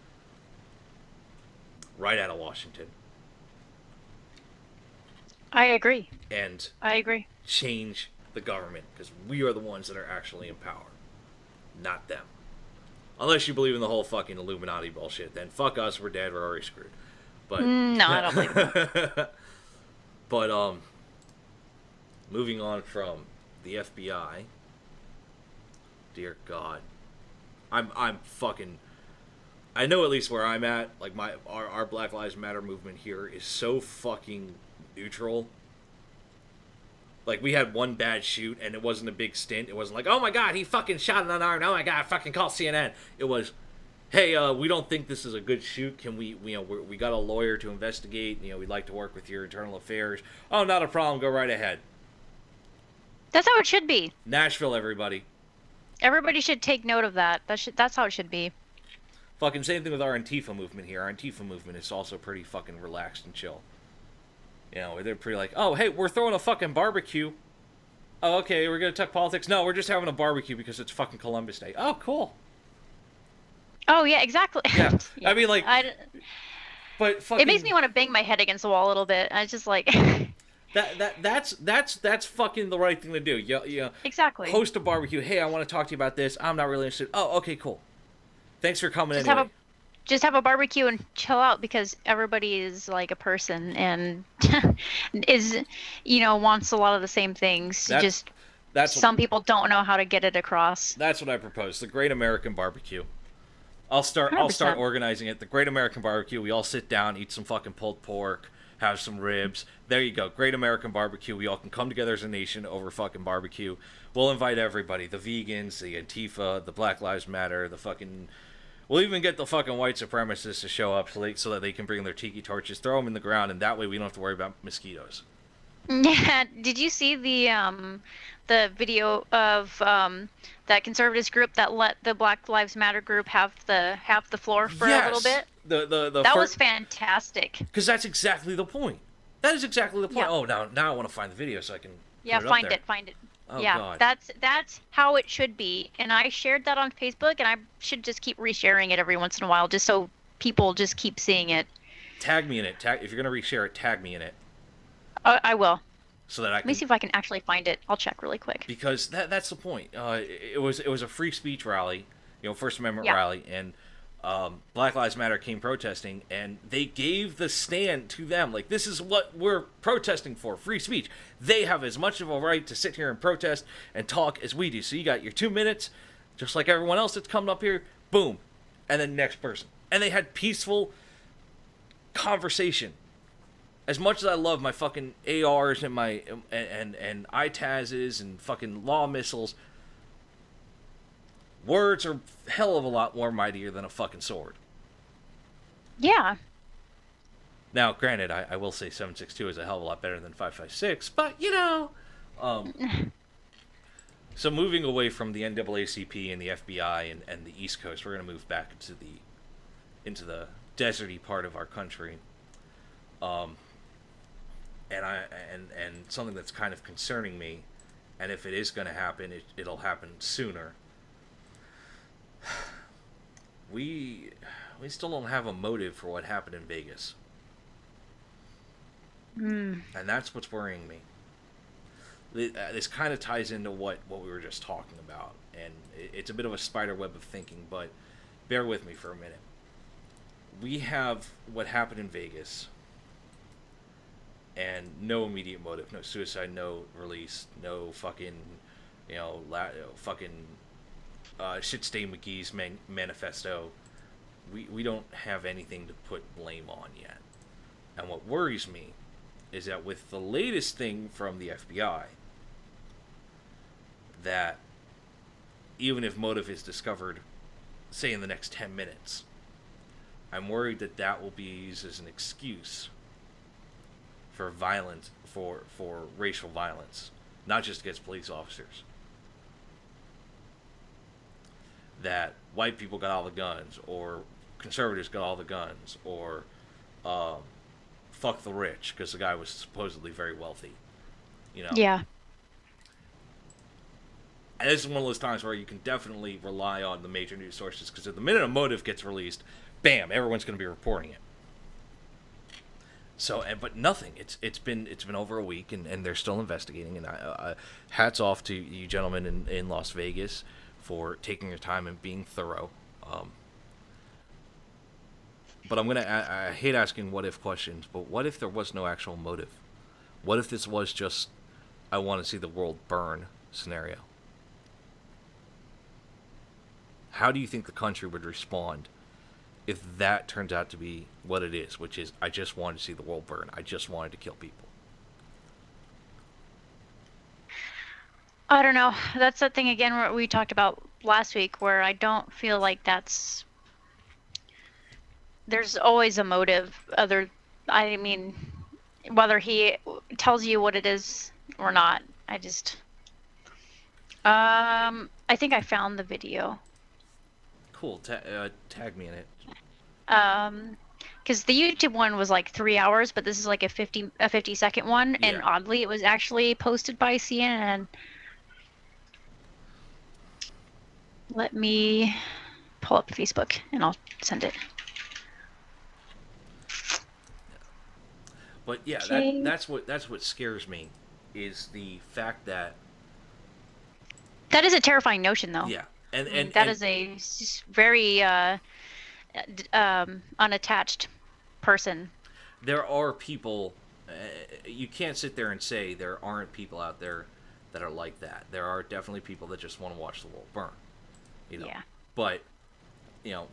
Right out of Washington. I agree. And I agree. Change the government, because we are the ones that are actually in power, not them. Unless you believe in the whole fucking Illuminati bullshit, then fuck us, we're dead, we're already screwed. But no, I don't believe that. But moving on from the FBI, dear God, I'm fucking. I know at least where I'm at. Like our Black Lives Matter movement here is so fucking neutral. Like, we had one bad shoot, and it wasn't a big stint. It wasn't like, oh my god, he fucking shot an unarmed. Oh my god, fucking call CNN. It was, hey, we don't think this is a good shoot. Can we got a lawyer to investigate. We'd like to work with your internal affairs. Oh, not a problem. Go right ahead. That's how it should be. Nashville, everybody. Everybody should take note of that. That's how it should be. Fucking same thing with our Antifa movement here. Our Antifa movement is also pretty fucking relaxed and chill. They're pretty like, oh, hey, we're throwing a fucking barbecue. Oh, okay, we're going to talk politics. No, we're just having a barbecue because it's fucking Columbus Day. Oh, cool. Oh, yeah, exactly. Yeah, yeah. I mean, like, but fucking... It makes me want to bang my head against the wall a little bit. I just like... That's fucking the right thing to do. Yeah. Exactly. Host a barbecue. Hey, I want to talk to you about this. I'm not really interested. Oh, okay, cool. Thanks for coming anyway. Just have a barbecue and chill out, because everybody is like a person and wants a lot of the same things. Some people don't know how to get it across. That's what I propose. The Great American Barbecue. I'll start organizing it. The Great American Barbecue. We all sit down, eat some fucking pulled pork, have some ribs. There you go. Great American Barbecue. We all can come together as a nation over fucking barbecue. We'll invite everybody. The vegans, the Antifa, the Black Lives Matter, the fucking... We'll even get the fucking white supremacists to show up so that they can bring their tiki torches, throw them in the ground, and that way we don't have to worry about mosquitoes. Yeah. Did you see the video of that conservatives group that let the Black Lives Matter group have the floor for a little bit? That was fantastic. Because that's exactly the point. That is exactly the point. Yeah. Oh, now I want to find the video so I can. Find it. Oh, yeah, God. That's how it should be. And I shared that on Facebook, and I should just keep resharing it every once in a while, just so people just keep seeing it. Tag me in it. If you're gonna reshare it, tag me in it. I will. So that Let me see if I can actually find it. I'll check really quick. Because that's the point. It was a free speech rally, First Amendment rally, and Black Lives Matter came protesting, and they gave the stand to them. Like, this is what we're protesting for, free speech. They have as much of a right to sit here and protest and talk as we do. So you got your 2 minutes, just like everyone else that's coming up here, boom, and then next person. And they had peaceful conversation. As much as I love my fucking ARs and my and ITAZs and fucking law missiles, words are a hell of a lot more mightier than a fucking sword. Yeah. Now, granted, I will say 7.62 is a hell of a lot better than 5.56, but, you know. So moving away from the NAACP and the FBI and the East Coast, we're going to move back into the deserty part of our country. And something that's kind of concerning me, and if it is going to happen, it'll happen sooner. We still don't have a motive for what happened in Vegas. And that's what's worrying me. This kind of ties into what we were just talking about, and it's a bit of a spider web of thinking, but bear with me for a minute. We have what happened in Vegas, and no immediate motive, no suicide note release, no fucking, Shit-Stain McGee's manifesto. We don't have anything to put blame on yet. And what worries me is that with the latest thing from the FBI, that even if motive is discovered, say in the next 10 minutes, I'm worried that will be used as an excuse for violence, for racial violence, not just against police officers. That white people got all the guns, or conservatives got all the guns, or fuck the rich because the guy was supposedly very wealthy. Yeah. And this is one of those times where you can definitely rely on the major news sources, because at the minute a motive gets released, bam, everyone's going to be reporting it. So, but nothing. It's been over a week, and they're still investigating. And hats off to you gentlemen in Las Vegas for taking your time and being thorough. But I hate asking what if questions, but what if there was no actual motive? What if this was just, I want to see the world burn scenario? How do you think the country would respond if that turns out to be what it is, which is, I just wanted to see the world burn. I just wanted to kill people. I don't know. That's the thing again what we talked about last week, where I don't feel like there's always a motive. Whether he tells you what it is or not, I think I found the video. Cool. Tag me in it. Because the YouTube one was like 3 hours, but this is like a 50-second one, and Yeah. oddly, it was actually posted by CNN. Let me pull up Facebook, and I'll send it. But yeah, Okay. that's what scares me, is the fact that That is a terrifying notion, though. yeah, and That is a very unattached person. there are people. You can't sit there and say there aren't people out there that are like that. There are definitely people that just want to watch the world burn. Yeah. But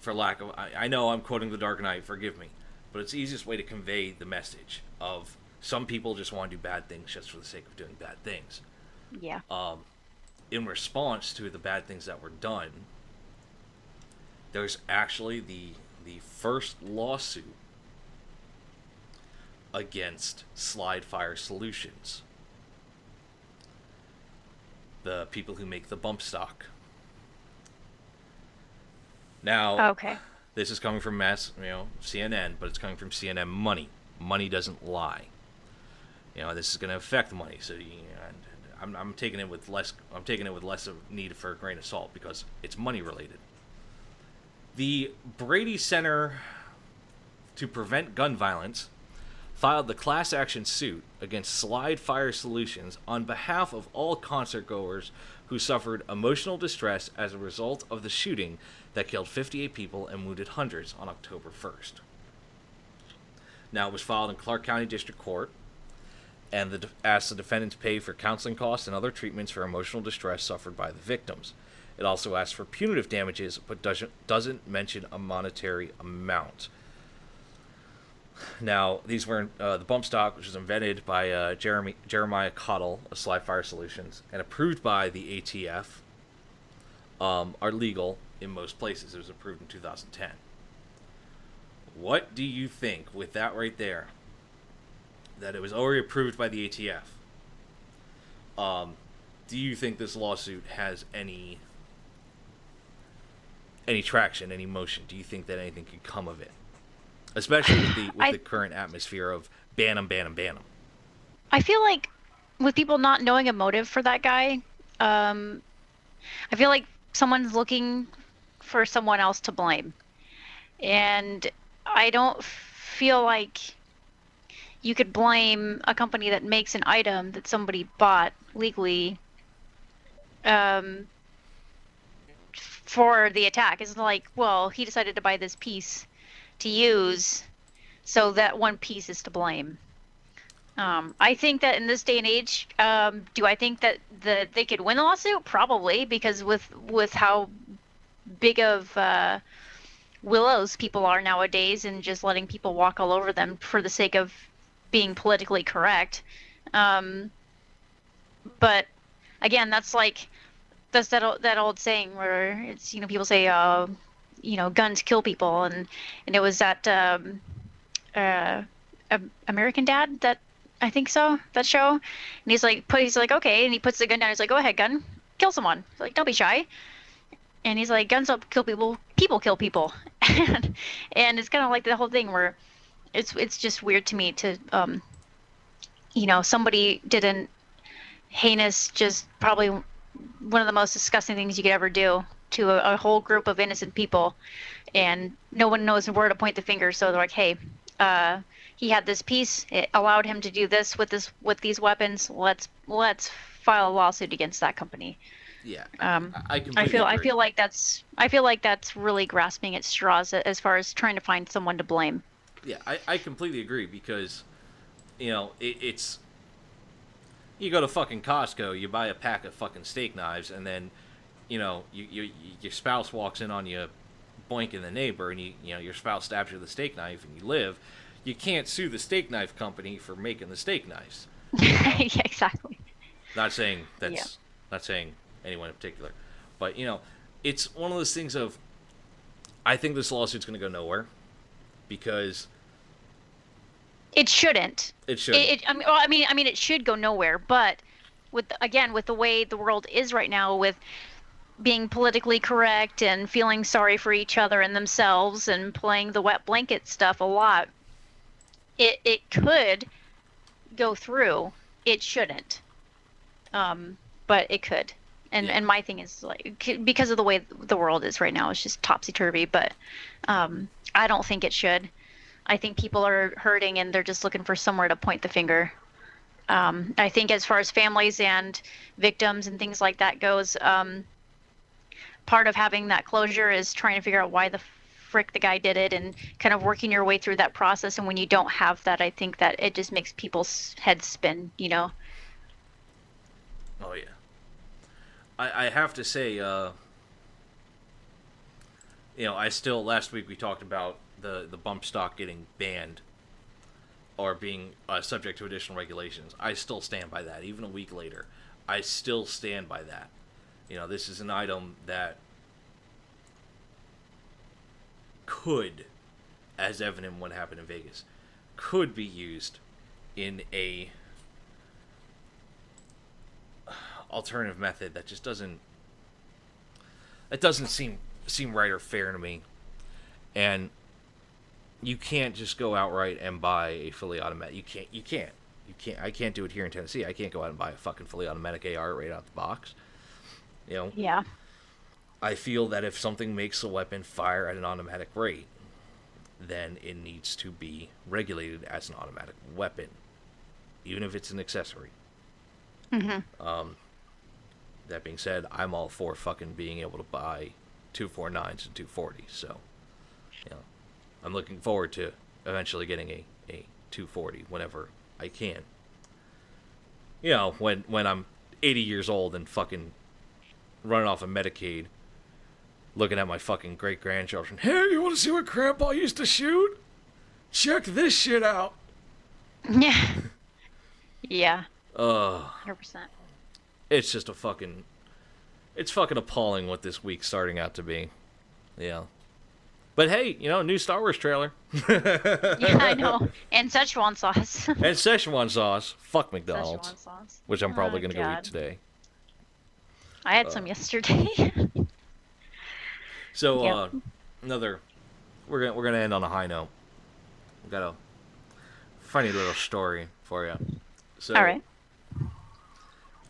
for lack of, I know I'm quoting The Dark Knight. Forgive me, but it's the easiest way to convey the message of some people just want to do bad things just for the sake of doing bad things. Yeah. In response to the bad things that were done, there's actually the first lawsuit against Slide Fire Solutions, the people who make the bump stock. Now, Okay. this is coming from CNN, but it's coming from CNN Money. Money doesn't lie. This is going to affect money, so I'm taking it with less. I'm taking it with less of need for a grain of salt because it's money related. The Brady Center to Prevent Gun Violence filed the class action suit against Slide Fire Solutions on behalf of all concert goers who suffered emotional distress as a result of the shooting that killed 58 people and wounded hundreds on October 1st. Now, it was filed in Clark County District Court, and asked the defendant to pay for counseling costs and other treatments for emotional distress suffered by the victims. It also asked for punitive damages, but doesn't mention a monetary amount. Now, these were the bump stock, which was invented by Jeremiah Cottle of Sly Fire Solutions and approved by the ATF, are legal in most places. It was approved in 2010. What do you think with that right there? That it was already approved by the ATF. Do you think this lawsuit has any traction, any motion? Do you think that anything could come of it? Especially with the current atmosphere of ban them. I feel like with people not knowing a motive for that guy, I feel like someone's looking for someone else to blame. And I don't feel like you could blame a company that makes an item that somebody bought legally for the attack. It's like, well, he decided to buy this piece to use, so that one piece is to blame. I think that in this day and age, do I think that they could win the lawsuit? Probably, because with how big of willows people are nowadays, and just letting people walk all over them for the sake of being politically correct. But again, that's that old saying where it's, people say, guns kill people, and it was that American Dad, that I think so, that show, and he's like okay, and he puts the gun down. He's like, go ahead, gun, kill someone. He's like, don't be shy. And he's like, guns don't kill people, people kill people. and it's kind of like the whole thing where it's just weird to me to somebody did an heinous, just probably one of the most disgusting things you could ever do to a whole group of innocent people, and no one knows where to point the finger. So they're like, hey, he had this piece, it allowed him to do this with these weapons, let's file a lawsuit against that company. Yeah. I feel like that's really grasping at straws as far as trying to find someone to blame. Yeah, I completely agree, because it's, you go to fucking Costco, you buy a pack of fucking steak knives, and then your spouse walks in on you boinking the neighbor, and your spouse stabs you with a steak knife and you live. You can't sue the steak knife company for making the steak knives. Yeah, exactly. Not saying anyone in particular, but it's one of those things of, I think this lawsuit's going to go nowhere, because it shouldn't. It should. I mean, it should go nowhere. But with the way the world is right now, with being politically correct and feeling sorry for each other and themselves, and playing the wet blanket stuff a lot, it could go through. It shouldn't, but it could. And my thing is, like, because of the way the world is right now, it's just topsy-turvy. But I don't think it should. I think people are hurting, and they're just looking for somewhere to point the finger. I think as far as families and victims and things like that goes, part of having that closure is trying to figure out why the frick the guy did it, and kind of working your way through that process. And when you don't have that, I think that it just makes people's heads spin, Oh, yeah. I have to say, last week we talked about the bump stock getting banned or being subject to additional regulations. I still stand by that. Even a week later, I still stand by that. This is an item that could, as evident in what happened in Vegas, could be used in a alternative method that just doesn't seem right or fair to me. And you can't just go outright and buy a fully automatic. You can't. I can't do it here in Tennessee. I can't go out and buy a fucking fully automatic AR right out the box. Yeah. I feel that if something makes a weapon fire at an automatic rate, then it needs to be regulated as an automatic weapon, even if it's an accessory. Mm-hmm. that being said, I'm all for fucking being able to buy 249s and 240s. So, you know, I'm looking forward to eventually getting a 240 whenever I can. You know, when I'm 80 years old and fucking running off of Medicaid, looking at my fucking great-grandchildren. Hey, you want to see what Grandpa used to shoot? Check this shit out. Yeah. Yeah. 100%. It's just it's fucking appalling what this week's starting out to be. Yeah. But hey, you know, new Star Wars trailer. Yeah, I know. And Szechuan sauce. And Szechuan sauce. Fuck McDonald's. Szechuan sauce. Which I'm probably going to go God. eat today. I had some yesterday. So, Yep. we're gonna end on a high note. We've got a funny little story for you. So, All right.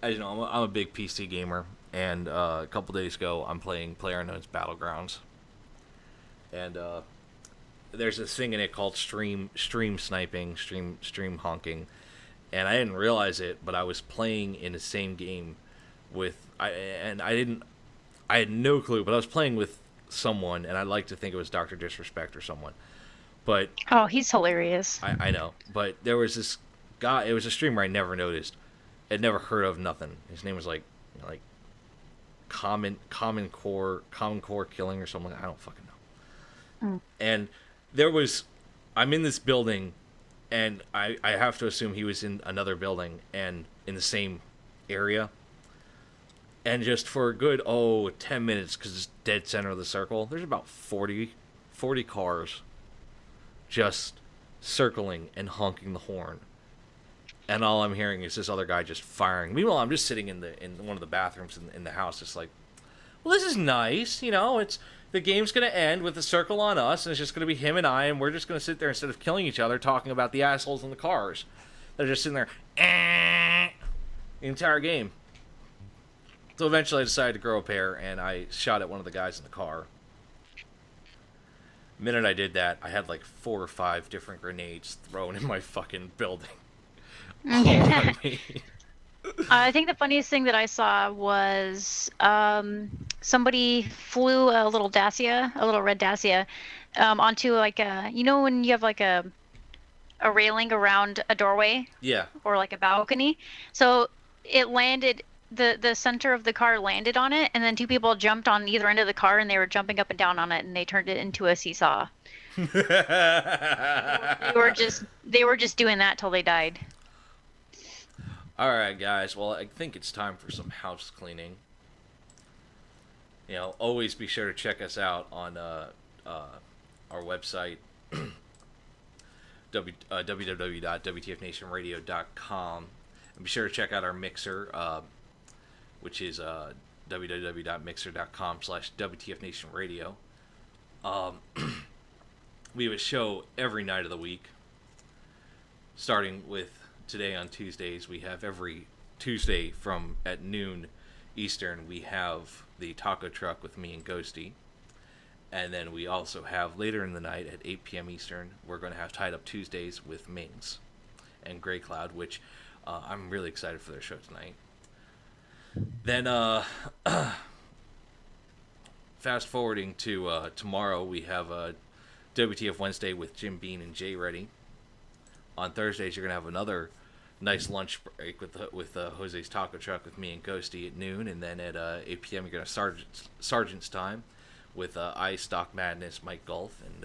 as you know, I'm a big PC gamer, and a couple days ago, I'm playing PlayerUnknown's Battlegrounds, and there's this thing in it called stream sniping, stream honking, and I didn't realize it, but I was playing in the same game I had no clue, but I was playing with someone, and I'd like to think it was Dr. Disrespect or someone, but Oh, he's hilarious. I know, but there was this guy. It was a streamer I never noticed. I'd never heard of nothing. His name was like Common Core Killing or something. I don't fucking know. And I'm in this building, and I have to assume he was in another building and in the same area. And just for a good 10 minutes, because it's dead center of the circle, there's about 40 cars just circling and honking the horn, and all I'm hearing is this other guy just firing. Meanwhile, I'm just sitting in one of the bathrooms in the house, just like, well, this is nice, you know. It's the game's gonna end with a circle on us, and it's just gonna be him and I, and we're just gonna sit there instead of killing each other, talking about the assholes in the cars. They're just sitting there, the entire game. So eventually, I decided to grow a pair, and I shot at one of the guys in the car. The minute I did that, I had like 4 or 5 different grenades thrown in my fucking building. All on me. I think the funniest thing that I saw was somebody flew a little red Dacia, onto like when you have like a railing around a doorway Yeah. or like a balcony. So it landed. The center of the car landed on it, and then 2 people jumped on either end of the car, and they were jumping up and down on it, and they turned it into a seesaw. They were just doing that till they died. All right, guys. Well, I think it's time for some house cleaning. You know, always be sure to check us out on our website, www.wtfnationradio.com, and be sure to check out our Mixer, which is www.mixer.com/WTFNationRadio. We have a show every night of the week, starting with today on Tuesdays. We have every Tuesday at noon Eastern, we have the Taco Truck with me and Ghosty. And then we also have later in the night at 8 p.m. Eastern, we're going to have Tied Up Tuesdays with Mings and Grey Cloud, which I'm really excited for their show tonight. Then, fast forwarding to tomorrow, we have WTF Wednesday with Jim Bean and Jay Reddy. On Thursdays, you're going to have another nice lunch break with Jose's Taco Truck with me and Ghosty at noon. And then at 8 p.m., you're going to Sergeant's Time with Ice, Stock Madness, Mike Gulf. And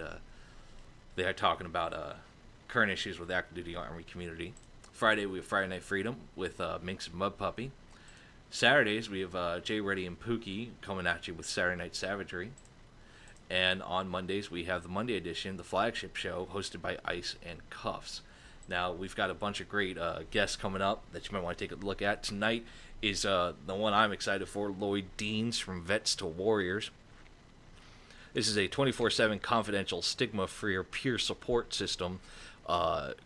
they are talking about current issues with the active duty Army community. Friday, we have Friday Night Freedom with Minx and Mud Puppy. Saturdays, we have Jay Reddy and Pookie coming at you with Saturday Night Savagery. And on Mondays, we have the Monday edition, the flagship show, hosted by Ice and Cuffs. Now, we've got a bunch of great guests coming up that you might want to take a look at. Tonight is the one I'm excited for, Lloyd Deans from Vets to Warriors. This is a 24/7 confidential, stigma-free peer support system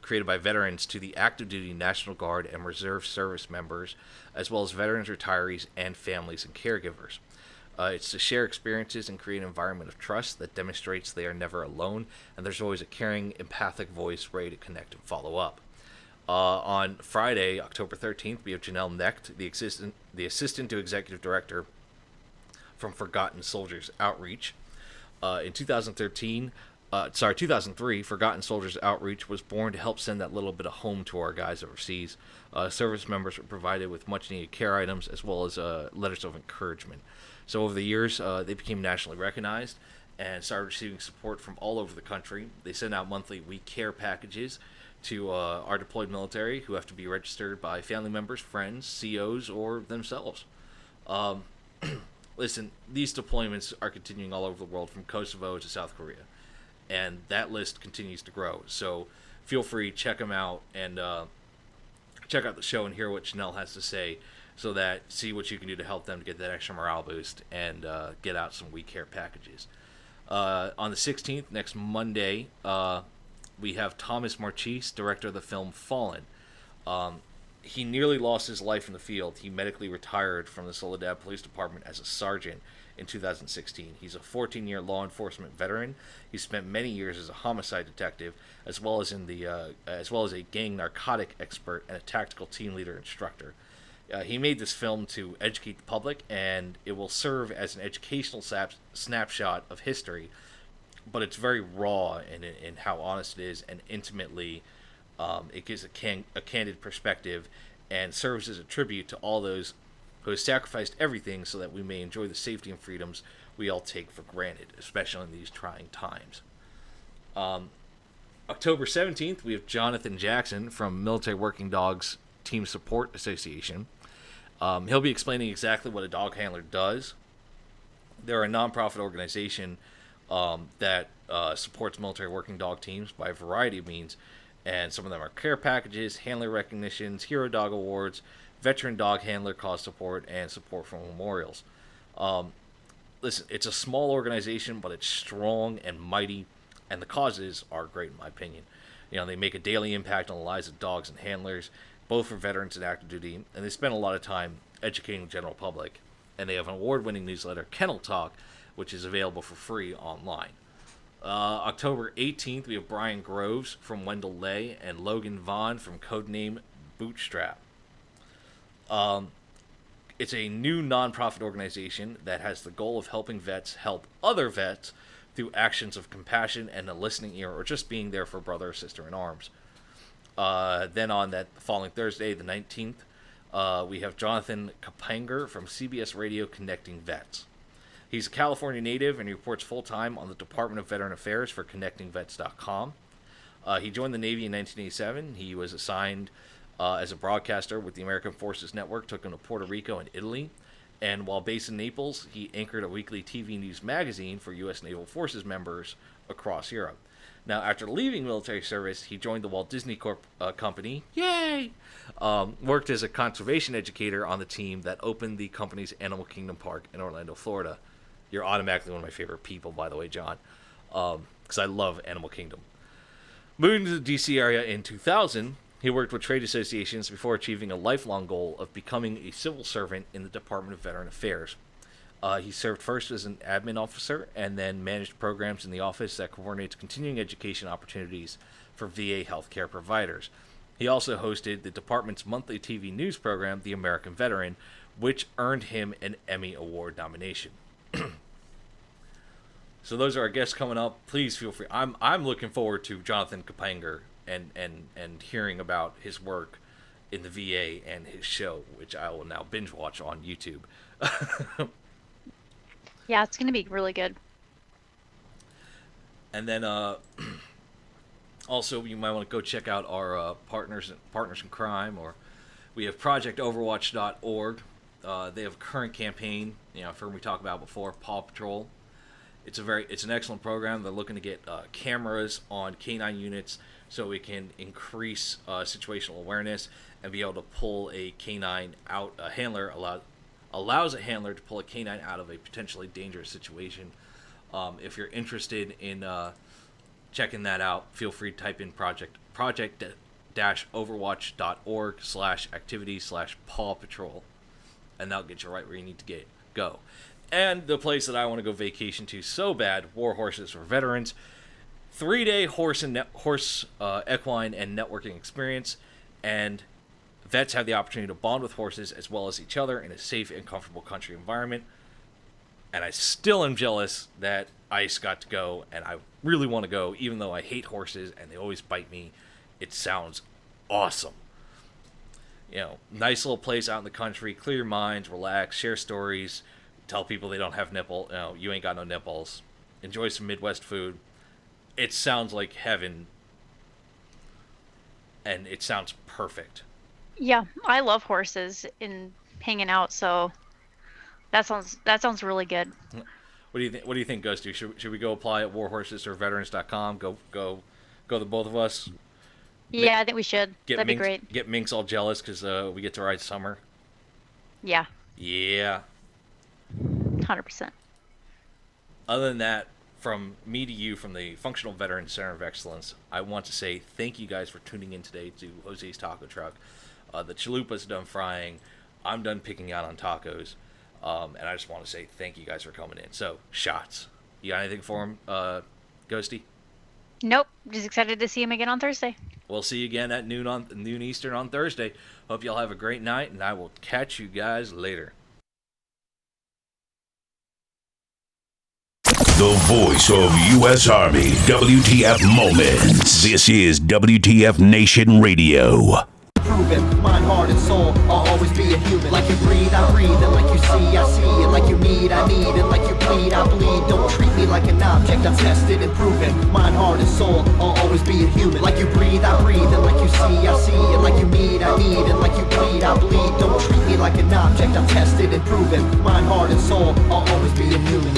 created by veterans to the active duty National Guard and Reserve service members, as well as veterans, retirees, and families and caregivers. It's to share experiences and create an environment of trust that demonstrates they are never alone, and there's always a caring, empathic voice ready to connect and follow up. On Friday, October 13th, we have Janelle Necht, the assistant to executive director from Forgotten Soldiers Outreach. In 2003, Forgotten Soldiers Outreach was born to help send that little bit of home to our guys overseas. Service members were provided with much-needed care items as well as letters of encouragement. So over the years, they became nationally recognized and started receiving support from all over the country. They send out monthly We Care packages to our deployed military who have to be registered by family members, friends, COs, or themselves. Listen, these deployments are continuing all over the world, from Kosovo to South Korea, and that list continues to grow. So feel free, check them out, and check out the show and hear what Janelle has to say, so that see what you can do to help them to get that extra morale boost and get out some We Care packages. On the 16th, next Monday, we have Thomas Marchese, director of the film Fallen. He nearly lost his life in the field. He medically retired from the Soledad Police Department as a sergeant in 2016. He's a 14-year law enforcement veteran. He spent many years as a homicide detective, as well as a gang narcotic expert and a tactical team leader instructor. He made this film to educate the public, and it will serve as an educational snapshot of history, but it's very raw in how honest it is, and intimately it gives a candid perspective and serves as a tribute to all those who have sacrificed everything so that we may enjoy the safety and freedoms we all take for granted, especially in these trying times. October 17th, we have Jonathan Jackson from Military Working Dogs Team Support Association. He'll be explaining exactly what a dog handler does. They're a nonprofit organization that supports military working dog teams by a variety of means, and some of them are care packages, handler recognitions, hero dog awards, veteran dog handler cause support, and support from memorials. Listen, it's a small organization, but it's strong and mighty, and the causes are great in my opinion. You know, they make a daily impact on the lives of dogs and handlers, both for veterans and active duty, and they spend a lot of time educating the general public. And they have an award-winning newsletter, Kennel Talk, which is available for free online. October 18th, we have Brian Groves from Wendell Lay and Logan Vaughn from Codename Bootstrap. It's a new nonprofit organization that has the goal of helping vets help other vets through actions of compassion and a listening ear, or just being there for a brother or sister in arms. Then on that following Thursday, the 19th, we have Jonathan Kapanger from CBS Radio Connecting Vets. He's a California native and he reports full-time on the Department of Veteran Affairs for ConnectingVets.com. He joined the Navy in 1987. He was assigned as a broadcaster with the American Forces Network, took him to Puerto Rico and Italy. And while based in Naples, he anchored a weekly TV news magazine for U.S. Naval Forces members across Europe. Now, after leaving military service, he joined the Walt Disney Company. Yay! Worked as a conservation educator on the team that opened the company's Animal Kingdom Park in Orlando, Florida. You're automatically one of my favorite people, by the way, John, because I love Animal Kingdom. Moving to the D.C. area in 2000, he worked with trade associations before achieving a lifelong goal of becoming a civil servant in the Department of Veteran Affairs. He served first as an admin officer and then managed programs in the office that coordinates continuing education opportunities for VA healthcare providers. He also hosted the department's monthly TV news program, The American Veteran, which earned him an Emmy Award nomination. So those are our guests coming up. Please feel free. I'm looking forward to Jonathan Kapanger and hearing about his work in the VA and his show, which I will now binge watch on YouTube. Yeah, it's gonna be really good. And then also you might want to go check out our partners in crime, or we have ProjectOverwatch.org. They have a current campaign, I've heard we talk about before, Paw Patrol. It's an excellent program. They're looking to get cameras on K9 units so we can increase situational awareness and be able to pull a K9 out. A handler allows a handler to pull a K9 out of a potentially dangerous situation. If you're interested in checking that out, feel free to type in project-overwatch.org/activity/Paw Patrol, and that'll get you right where you need to go. And the place that I want to go vacation to so bad, War Horses for Veterans. 3-day horse equine and networking experience. and vets have the opportunity to bond with horses as well as each other in a safe and comfortable country environment. And I still am jealous that Ice got to go, and I really want to go, even though I hate horses and they always bite me. It sounds awesome. You know, nice little place out in the country. Clear your minds, relax, share stories, tell people they don't have you ain't got no nipples. Enjoy some Midwest food. It sounds like heaven, and it sounds perfect. Yeah, I love horses and hanging out, so that sounds really good. What do you think? What do you think, Ghosty? Should we go apply at warhorsesorveterans.com? Go the both of us. Yeah, I think we should. That'd be great. Get Minx all jealous because we get to ride Summer. Yeah. Yeah. 100%. Other than that, from me to you, from the Functional Veteran Center of Excellence, I want to say thank you guys for tuning in today to Jose's Taco Truck. The chalupa's done frying. I'm done picking out on tacos. And I just want to say thank you guys for coming in. So, shots. You got anything for him, Ghosty? Nope. Just excited to see him again on Thursday. We'll see you again at noon Eastern on Thursday. Hope y'all have a great night, and I will catch you guys later. The voice of U.S. Army, WTF Moments. This is WTF Nation Radio. Proven, mind, heart, and soul, I'll always be a human. Like you breathe, I breathe, and like you see, I see. And like you need, I need, and like you bleed, I bleed. Don't treat me like an object, I'm tested and proven. Mind, heart, and soul, I'll always be a human. Like you breathe, I breathe, and like you see, I see. And like you need, I need, and like you bleed, I bleed. Don't treat me like an object, I'm tested and proven. Mind, heart, and soul, I'll always be a human.